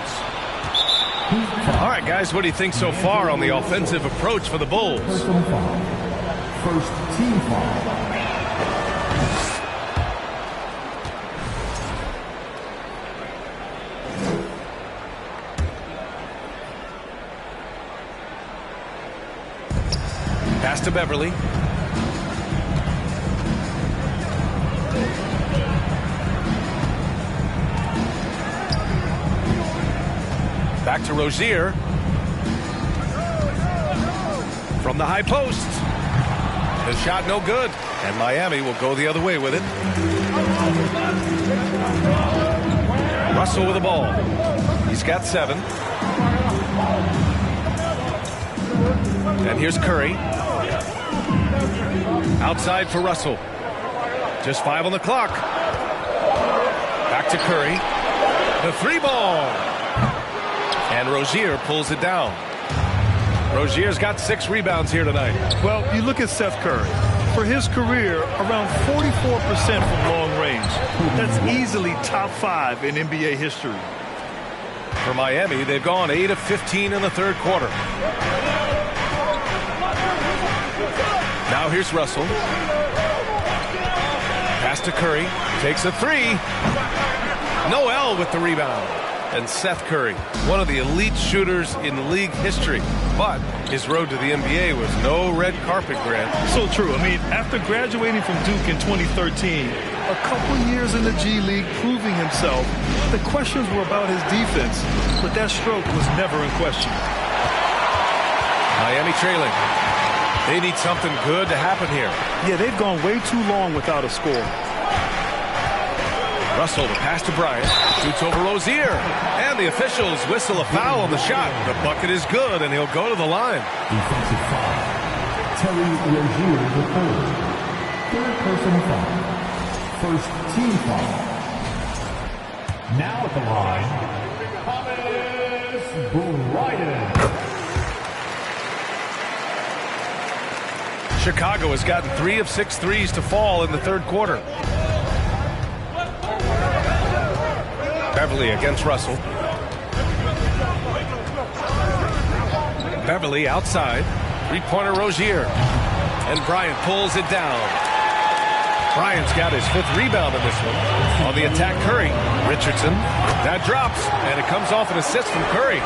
All right, guys, what do you think so far on the offensive approach for the Bulls? First team foul. Pass to Beverly. Back to Rozier. From the high post. The shot no good. And Miami will go the other way with it. Russell with the ball. He's got 7. And here's Curry. Outside for Russell. Just 5 on the clock. Back to Curry. The 3-ball. And Rozier pulls it down. Rozier's got 6 rebounds here tonight. Well, you look at Seth Curry. For his career, around 44% from long range. That's easily top 5 in NBA history. For Miami, they've gone 8 of 15 in the third quarter. Now here's Russell. Pass to Curry. Takes a 3. Noel with the rebound. And Seth Curry, one of the elite shooters in league history. But his road to the NBA was no red carpet, Grant. So true. I mean, after graduating from Duke in 2013, a couple years in the G League proving himself, the questions were about his defense, but that stroke was never in question. Miami trailing. They need something good to happen here. Yeah, they've gone way too long without a score. Russell, the pass to Bryant. Shoots over Rozier. And the officials whistle a foul on the shot. The bucket is good, and he'll go to the line. Defensive foul. Terry Rozier III. Third personal foul. First team foul. Now at the line, Thomas Bryant. Chicago has gotten 3 of 6 threes to fall in the third quarter. Beverly against Russell. Beverly outside. 3-pointer Rozier. And Bryant pulls it down. Bryant's got his 5th rebound in this one. On the attack, Curry. Richardson. That drops. And it comes off an assist from Curry.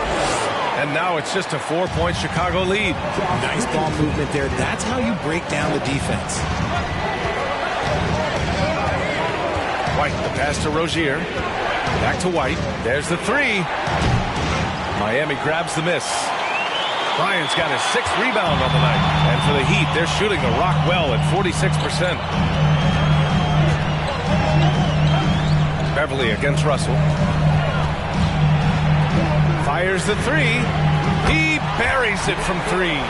And now it's just a 4-point Chicago lead. Nice ball movement there. That's how you break down the defense. White, the pass to Rozier. Back to White. There's the 3. Miami grabs the miss. Bryant's got his 6th rebound on the night. And for the Heat, they're shooting the rock well at 46%. Beverly against Russell. Fires the 3. He buries it from 3.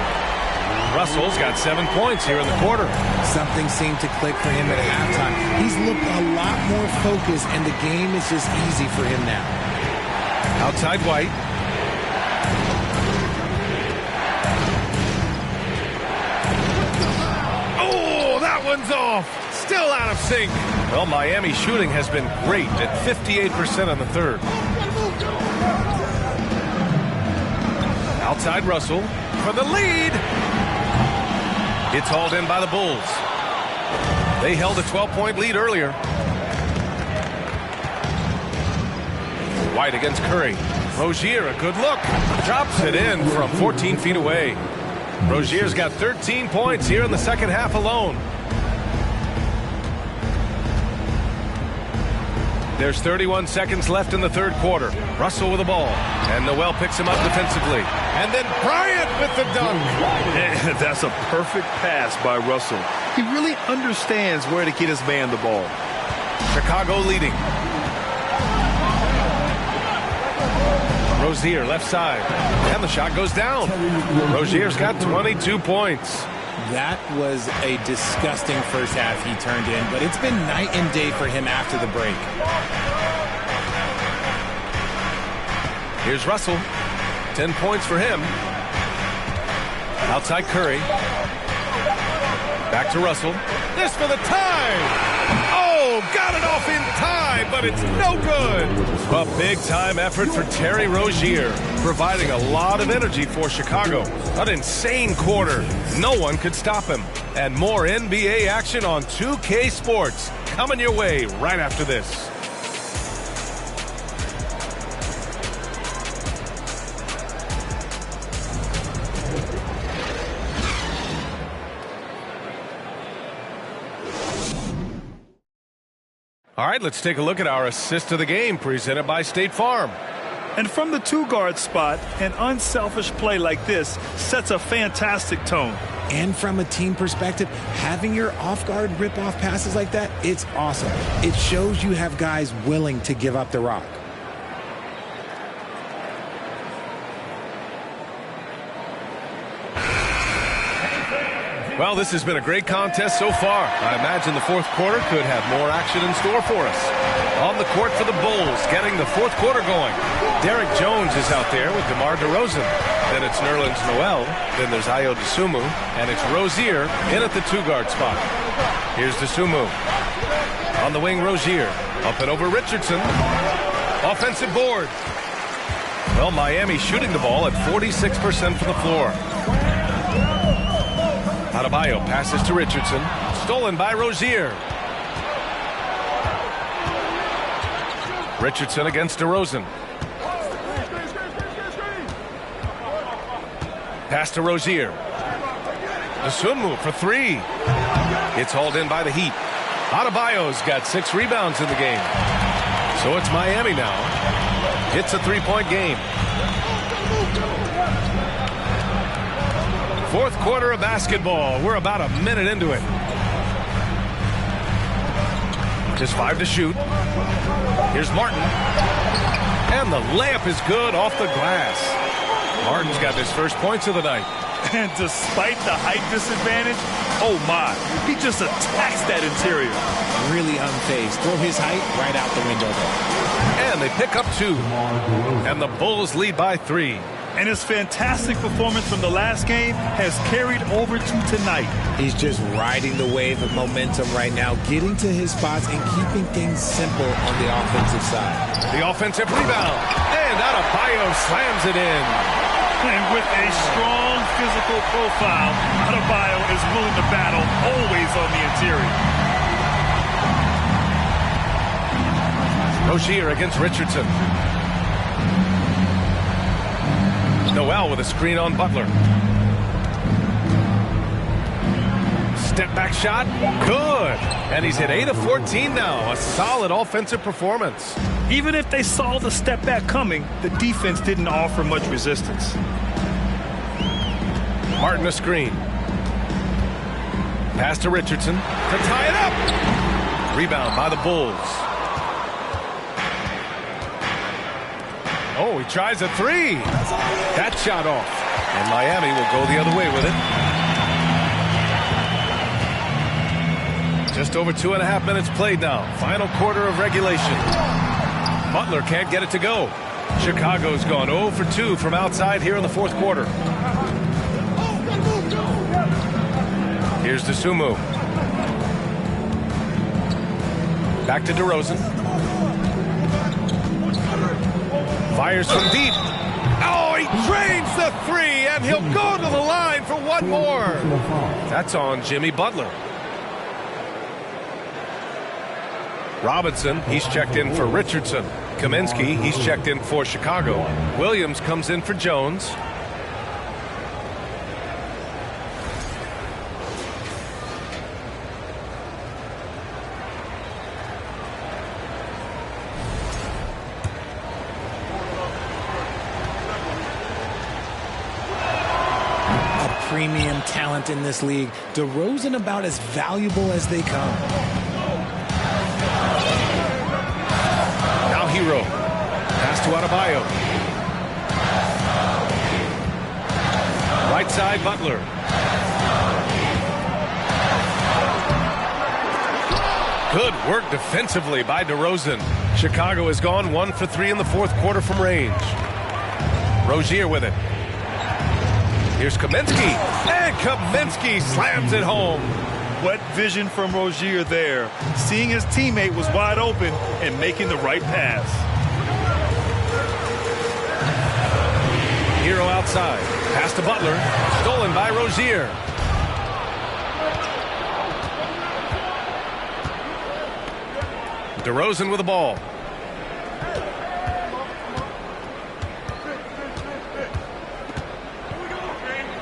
Russell's got 7 points here in the quarter. Something seemed to click for him at halftime. He's looked a lot more focused, and the game is just easy for him now. Outside White. Oh, that one's off. Still out of sync. Well, Miami shooting has been great at 58% on the third. Outside Russell for the lead. It's hauled in by the Bulls. They held a 12-point lead earlier. White against Curry. Rozier, a good look. Drops it in from 14 feet away. Rozier's got 13 points here in the second half alone. There's 31 seconds left in the third quarter. Russell with the ball. And Noel picks him up defensively. And then Bryant with the dunk. That's a perfect pass by Russell. He really understands where to get his man the ball. Chicago leading. Rozier left side. And the shot goes down. Rozier's got 22 points. That was a disgusting first half he turned in, but it's been night and day for him after the break. Here's Russell. 10 points for him. Outside Curry. Back to Russell. This for the tie. Oh, got it off in time, but it's no good. A big-time effort for Terry Rozier, providing a lot of energy for Chicago. An insane quarter. No one could stop him. And more NBA action on 2K Sports coming your way right after this. All right, let's take a look at our assist of the game presented by State Farm. And from the 2-guard spot, an unselfish play like this sets a fantastic tone. And from a team perspective, having your off-guard rip-off passes like that, it's awesome. It shows you have guys willing to give up the rock. Well, this has been a great contest so far. I imagine the fourth quarter could have more action in store for us. On the court for the Bulls, getting the fourth quarter going. Derek Jones is out there with DeMar DeRozan. Then it's Nerlens Noel. Then there's Ayo Dosunmu. And it's Rozier in at the 2-guard spot. Here's Dosunmu. On the wing, Rozier. Up and over Richardson. Offensive board. Well, Miami shooting the ball at 46% from the floor. Adebayo passes to Richardson. Stolen by Rozier. Richardson against DeRozan. Pass to Rozier. Dosunmu for 3. It's hauled in by the Heat. Adebayo's got 6 rebounds in the game. So it's Miami now. It's a 3-point game. Fourth quarter of basketball. We're about a minute into it. Just 5 to shoot. Here's Martin. And the layup is good off the glass. Martin's got his first points of the night. And despite the height disadvantage, oh my, he just attacks that interior. Really unfazed. Throw his height right out the window there. And they pick up 2. And the Bulls lead by 3. And his fantastic performance from the last game has carried over to tonight. He's just riding the wave of momentum right now, getting to his spots and keeping things simple on the offensive side. The offensive rebound. And Adebayo slams it in. And with a strong physical profile, Adebayo is willing to battle, always on the interior. Rozier against Richardson. Noel with a screen on Butler. Step back shot. Good. And he's hit 8 of 14 now. A solid offensive performance. Even if they saw the step back coming, the defense didn't offer much resistance. Martin a screen. Pass to Richardson to tie it up. Rebound by the Bulls. Oh, he tries a 3. That shot off. And Miami will go the other way with it. Just over 2.5 minutes played now. Final quarter of regulation. Butler can't get it to go. Chicago's gone 0 for 2 from outside here in the fourth quarter. Here's Dosunmu. Back to DeRozan. Fires from deep. Oh, he drains the 3, and he'll go to the line for one more. That's on Jimmy Butler. Robinson, he's checked in for Richardson. Kaminsky, he's checked in for Chicago. Williams comes in for Jones. Premium talent in this league. DeRozan about as valuable as they come. Now Hero. Pass to Adebayo. Right side Butler. Good work defensively by DeRozan. Chicago has gone 1 for 3 in the fourth quarter from range. Rozier with it. Here's Kaminsky, and Kaminsky slams it home. What vision from Rozier there, seeing his teammate was wide open and making the right pass. Hero outside, pass to Butler, stolen by Rozier. DeRozan with the ball.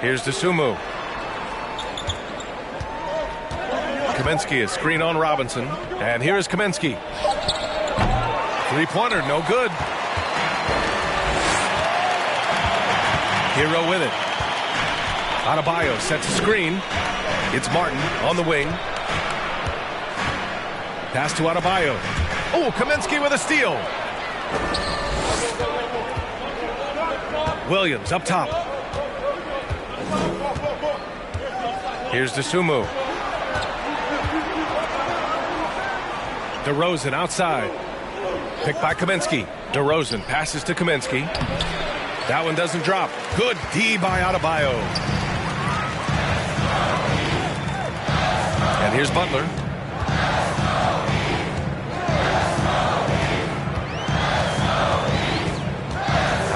Here's Dosunmu. Kaminsky is screen on Robinson. And here is Kaminsky. Three-pointer, no good. Hero with it. Adebayo sets a screen. It's Martin on the wing. Pass to Adebayo. Oh, Kaminsky with a steal. Williams up top. Here's Dosunmu. DeRozan outside. Picked by Kaminsky. DeRozan passes to Kaminsky. That one doesn't drop. Good D by Adebayo. And here's Butler.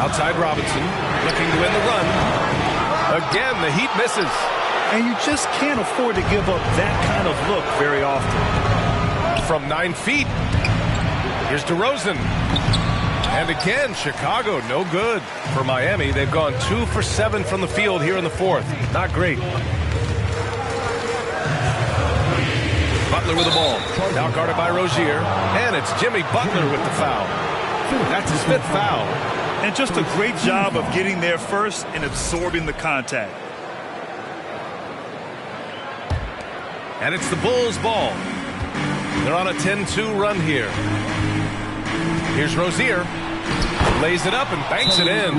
Outside Robinson, looking to win the run. Again, the Heat misses. And you just can't afford to give up that kind of look very often. From 9 feet, here's DeRozan. And again, Chicago, no good. For Miami, they've gone 2 for 7 from the field here in the fourth. Not great. Butler with the ball. Now guarded by Rozier. And it's Jimmy Butler with the foul. That's his 5th foul. And just a great job of getting there first and absorbing the contact. And it's the Bulls' ball. They're on a 10-2 run here. Here's Rozier. Lays it up and banks it in.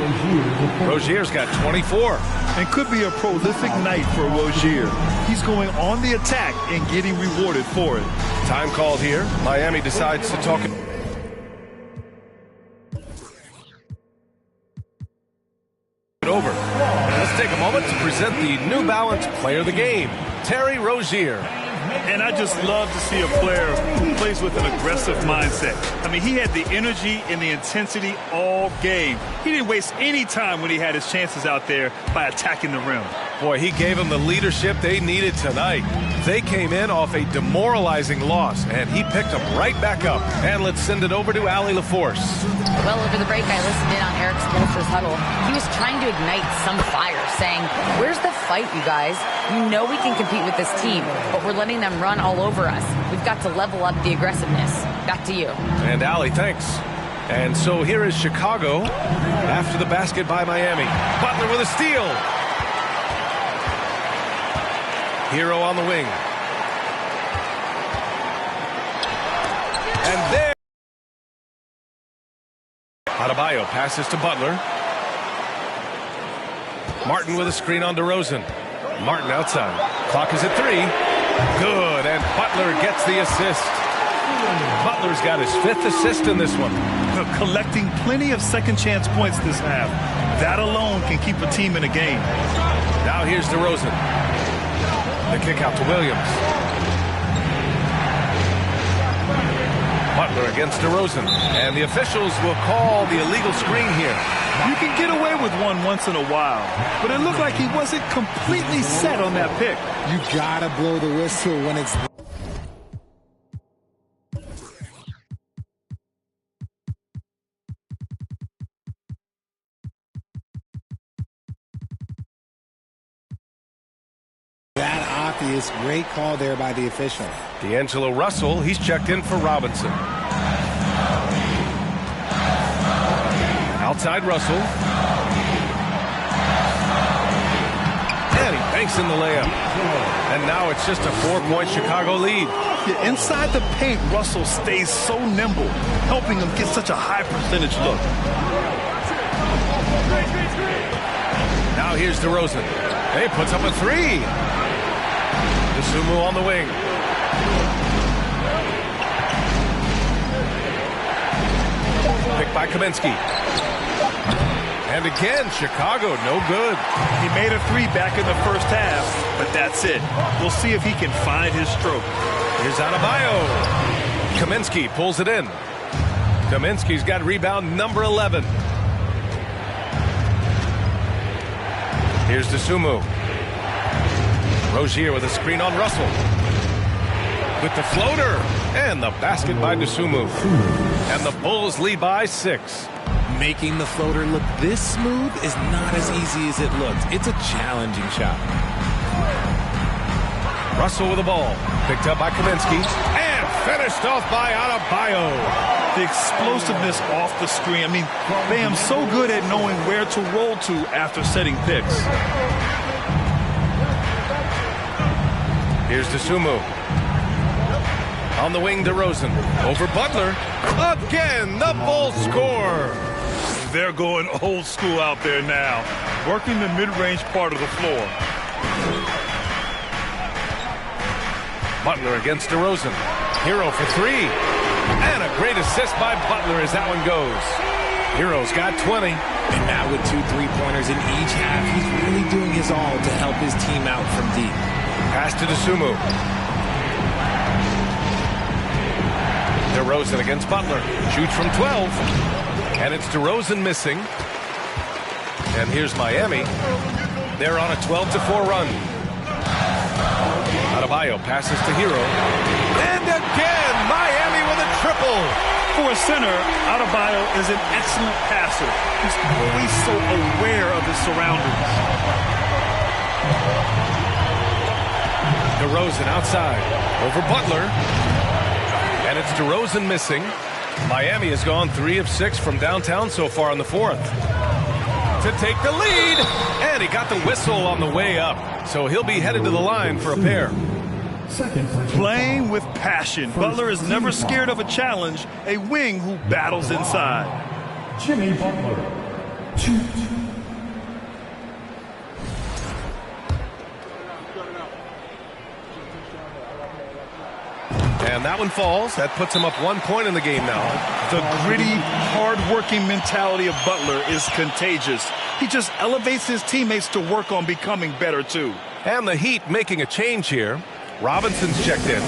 Rozier's got 24. And could be a prolific night for Rozier. He's going on the attack and getting rewarded for it. Time called here. Miami decides to talk it over. Let's take a moment to present the New Balance Player of the Game, Terry Rozier. And I just love to see a player who plays with an aggressive mindset. I mean, he had the energy and the intensity all game. He didn't waste any time when he had his chances out there by attacking the rim. Boy, he gave them the leadership they needed tonight. They came in off a demoralizing loss, and he picked them right back up. And let's send it over to Allie LaForce. Well, over the break, I listened in on Eric Spoelstra's huddle. He was trying to ignite some fire, saying, "Where's the fight, you guys? You know we can compete with this team, but we're letting them run all over us. We've got to level up the aggressiveness." Back to you. And Allie, thanks. And so here is Chicago after the basket by Miami. Butler with a steal. Hero on the wing. And there. Adebayo passes to Butler. Martin with a screen on DeRozan. Martin outside. Clock is at 3. Good, and Butler gets the assist. Butler's got his 5th assist in this one. Collecting plenty of second chance points this half. That alone can keep a team in a game. Now here's DeRozan. The kick out to Williams. Butler against DeRozan. And the officials will call the illegal screen here. You can get away with one once in a while, but it looked like he wasn't completely set on that pick. You gotta blow the whistle when it's... That obvious great call there by the official. D'Angelo Russell, he's checked in for Robinson. Outside Russell. And he banks in the layup. And now it's just a 4-point Chicago lead. Yeah, inside the paint, Russell stays so nimble, helping him get such a high percentage look. Now here's DeRozan. He puts up a 3. Dosunmu on the wing. Picked by Kaminsky. And again, Chicago, no good. He made a 3 back in the first half, but that's it. We'll see if he can find his stroke. Here's Adebayo. Kaminsky pulls it in. Kaminsky's got rebound number 11. Here's Dosunmu. Rozier with a screen on Russell. With the floater. And the basket by Dosunmu. And the Bulls lead by 6. Making the floater look this smooth is not as easy as it looks. It's a challenging shot. Russell with the ball. Picked up by Kaminsky. And finished off by Adebayo. The explosiveness off the screen. I mean, Bam's so good at knowing where to roll to after setting picks. Here's Dosunmu. On the wing, DeRozan. Over Butler. Again, the Bulls score. They're going old school out there now, working the mid-range part of the floor. Butler against DeRozan. Hero for three. And a great assist by Butler as that one goes. Hero's got 20. And now with 2 3-pointers in each half, he's really doing his all to help his team out from deep. Pass to Dosunmu. DeRozan against Butler. Shoots from 12. And it's DeRozan missing. And here's Miami. They're on a 12-4 run. Adebayo passes to Hero. And again, Miami with a triple. For a center, Adebayo is an excellent passer. He's always so aware of his surroundings. DeRozan outside. Over Butler. And it's DeRozan missing. Miami has gone 3 of 6 from downtown so far in the fourth. To take the lead. And he got the whistle on the way up. So he'll be headed to the line for a pair. Playing with passion. Butler is never scared of a challenge. A wing who battles inside. Jimmy Butler. 2. And that one falls. That puts him up 1 point in the game now. The gritty, hard-working mentality of Butler is contagious. He just elevates his teammates to work on becoming better, too. And the Heat making a change here. Robinson's checked in.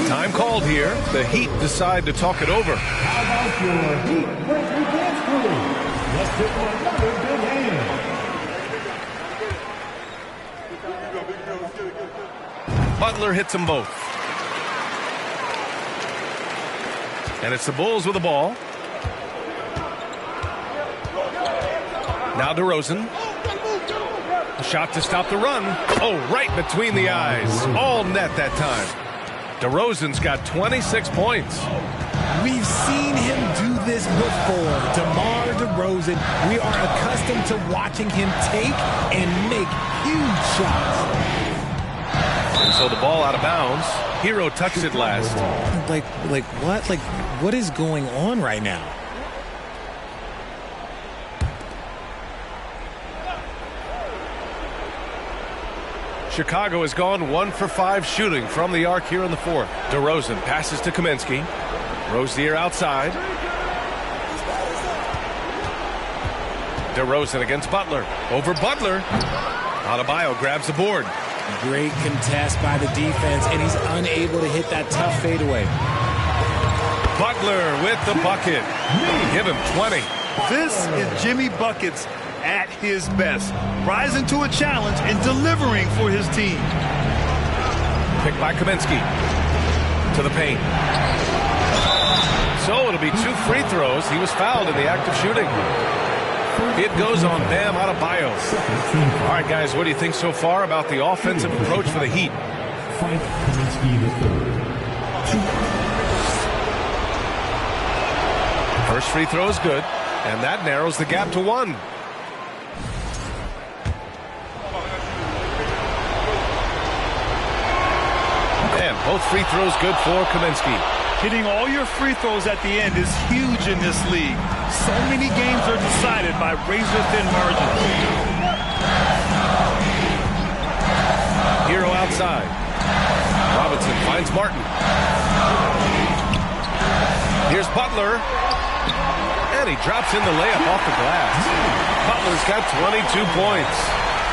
Time called here. The Heat decide to talk it over. How about your Heat Wesley dance crew? Let's get another big hand. Butler hits them both. And it's the Bulls with the ball. Now DeRozan. A shot to stop the run. Oh, right between the eyes. All net that time. DeRozan's got 26 points. We've seen him do this before. DeMar DeRozan, we are accustomed to watching him take and make huge shots. And so the ball out of bounds. Hero tucks it last. Like what? Like, what is going on right now? Chicago has gone 1 for 5 shooting from the arc here in the fourth. DeRozan passes to Kaminsky. Rozier outside. DeRozan against Butler. Over Butler. Adebayo grabs the board. Great contest by the defense, and he's unable to hit that tough fadeaway. Butler with the bucket. Give him 20. This is Jimmy Buckets at his best, rising to a challenge and delivering for his team. Picked by Kaminsky. To the paint. So it'll be 2 free throws. He was fouled in the act of shooting. It goes on Bam Adebayo. All right, guys, what do you think so far about the offensive approach for the Heat? First free throw is good, and that narrows the gap to 1. And both free throws good for Kaminsky. Hitting all your free throws at the end is huge in this league. So many games are decided by razor-thin margins. Hero outside. Robinson finds Martin. Here's Butler. And he drops in the layup off the glass. Butler's got 22 points.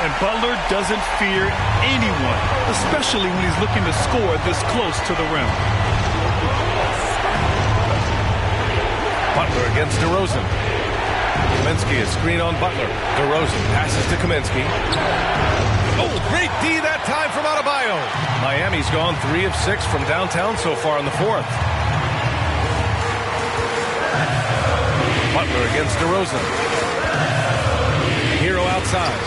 And Butler doesn't fear anyone, especially when he's looking to score this close to the rim. Butler against DeRozan. Kaminsky is screen on Butler. DeRozan passes to Kaminsky. Oh, great D that time from Adebayo. Miami's gone 3 of 6 from downtown so far in the fourth. Butler against DeRozan. Hero outside.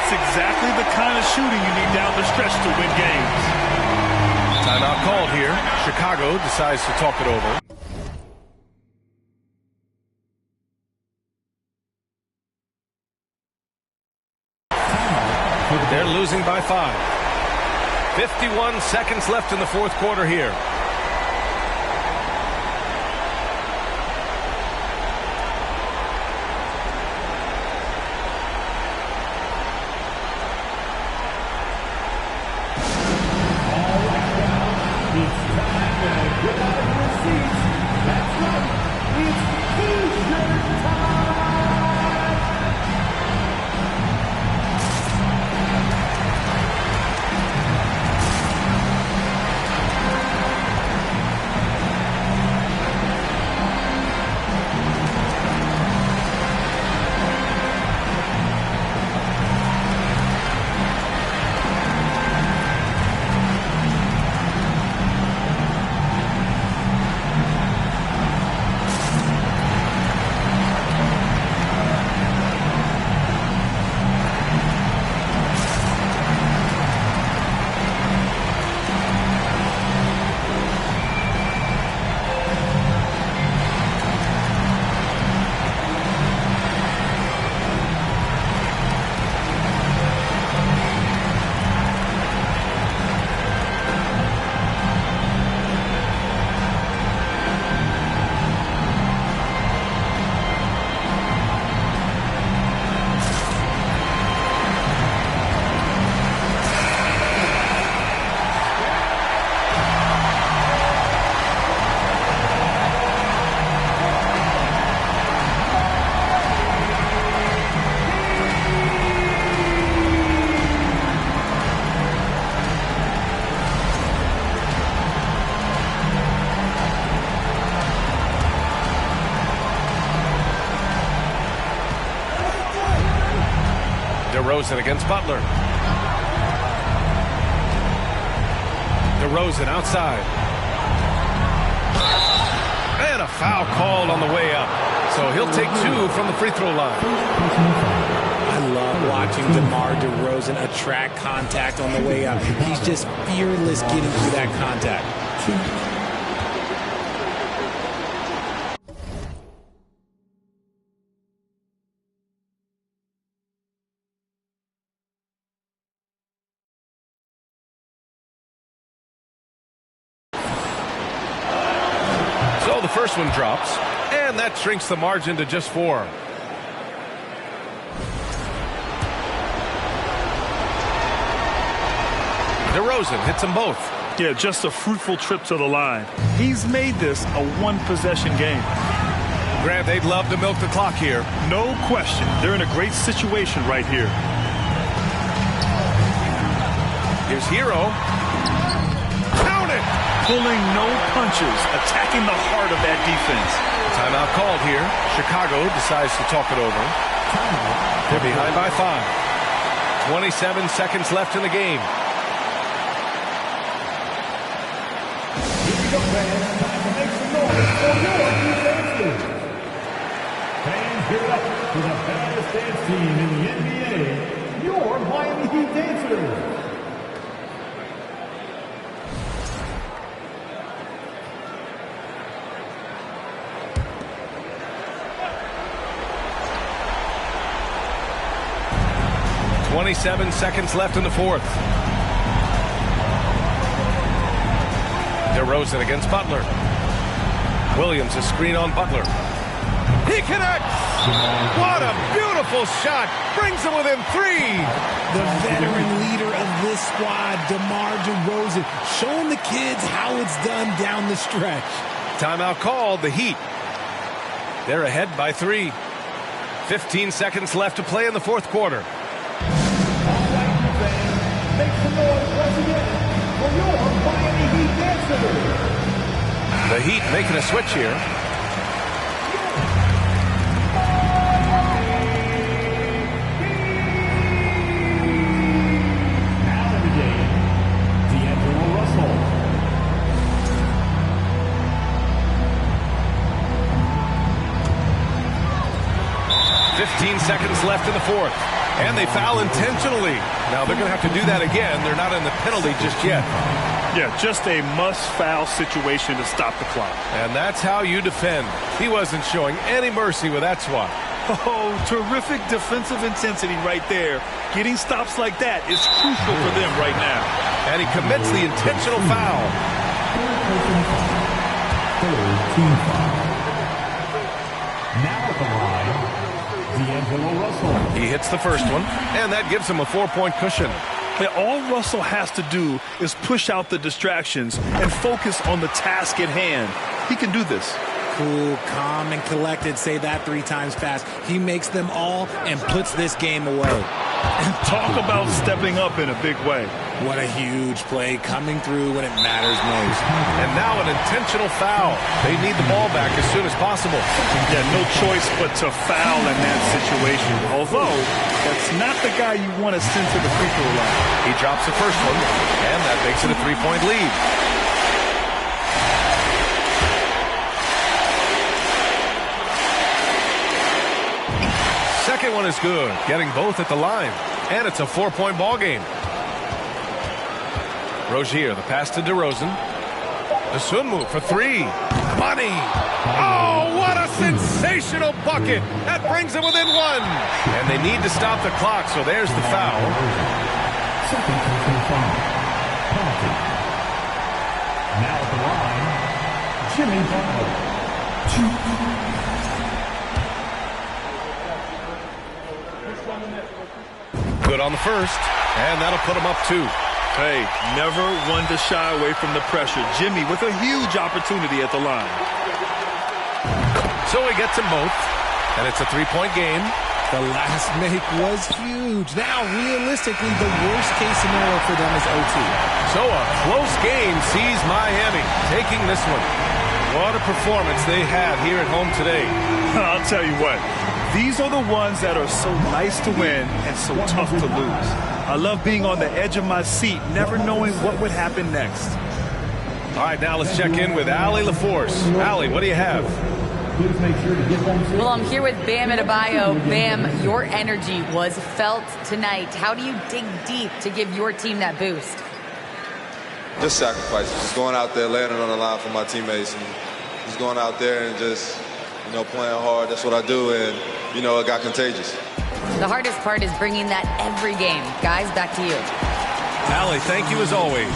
That's exactly the kind of shooting you need down the stretch to win games. Timeout called here. Chicago decides to talk it over. They're losing by 5. 51 seconds left in the fourth quarter here. DeRozan against Butler. DeRozan outside. And a foul called on the way up. So he'll take 2 from the free throw line. I love watching DeMar DeRozan attract contact on the way up. He's just fearless getting through that contact. So the first one drops, and that shrinks the margin to just 4. DeRozan hits them both. Yeah, just a fruitful trip to the line. He's made this a one-possession game. Grant, they'd love to milk the clock here. No question. They're in a great situation right here. Here's Hero. Count it! Pulling no punches, attacking the heart of that defense. Timeout called here. Chicago decides to talk it over. They're behind by 5. 27 seconds left in the game. Here we go, fans. Time to make some noise for your defense league. Fans, give it up to the baddest dance team in the NBA, your Miami Heat Dancers. .27 seconds left in the fourth. DeRozan against Butler. Williams a screen on Butler. He connects! What a beautiful shot! Brings him within 3. The veteran leader of this squad, DeMar DeRozan, showing the kids how it's done down the stretch. Timeout called, the Heat. They're ahead by 3. 15 seconds left to play in the fourth quarter. Make some noise once again for your Miami Heat Dancers. The Heat making a switch here. Now in the game, D'Angelo Russell. 15 seconds left in the fourth. And they foul intentionally. Now they're going to have to do that again. They're not in the penalty just yet. Yeah, just a must-foul situation to stop the clock. And that's how you defend. He wasn't showing any mercy with that swat. Oh, terrific defensive intensity right there. Getting stops like that is crucial for them right now. And he commits the intentional foul. Team foul. Now at the line, D'Angelo Russell. He hits the first one, and that gives him a 4-point cushion. All Russell has to do is push out the distractions and focus on the task at hand. He can do this. Cool, calm, and collected. Say that 3 times fast. He makes them all and puts this game away. And talk about stepping up in a big way. What a huge play, coming through when it matters most. And now an intentional foul. They need the ball back as soon as possible. Yeah, no choice but to foul in that situation. Although, that's not the guy you want to send to the free throw line. He drops the first one, and that makes it a 3-point lead. Second one is good, getting both at the line. And it's a 4-point ball game. Rozier, the pass to DeRozan. The swim move for 3. Money! Oh, what a sensational bucket! That brings them within 1. And they need to stop the clock, so there's the foul. Second personal foul. Penalty. Now at the line, Jimmy Butler. Good on the first, and that'll put him up 2. Hey, never one to shy away from the pressure. Jimmy with a huge opportunity at the line. So he gets them both, and it's a 3-point game. The last make was huge. Now, realistically, the worst-case scenario for them is OT. So a close game sees Miami taking this one. What a performance they had here at home today. I'll tell you what. These are the ones that are so nice to win and so tough to lose. I love being on the edge of my seat, never knowing what would happen next. All right, now let's check in with Allie LaForce. Allie, what do you have? Please make sure to get home safe. Well, I'm here with Bam Adebayo. Bam, your energy was felt tonight. How do you dig deep to give your team that boost? Just sacrifice. Just going out there, laying it on the line for my teammates, and just going out there and just, playing hard. That's what I do, and, it got contagious. The hardest part is bringing that every game. Guys, back to you. Allie, thank you as always.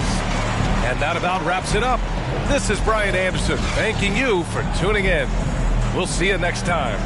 And that about wraps it up. This is Brian Anderson thanking you for tuning in. We'll see you next time.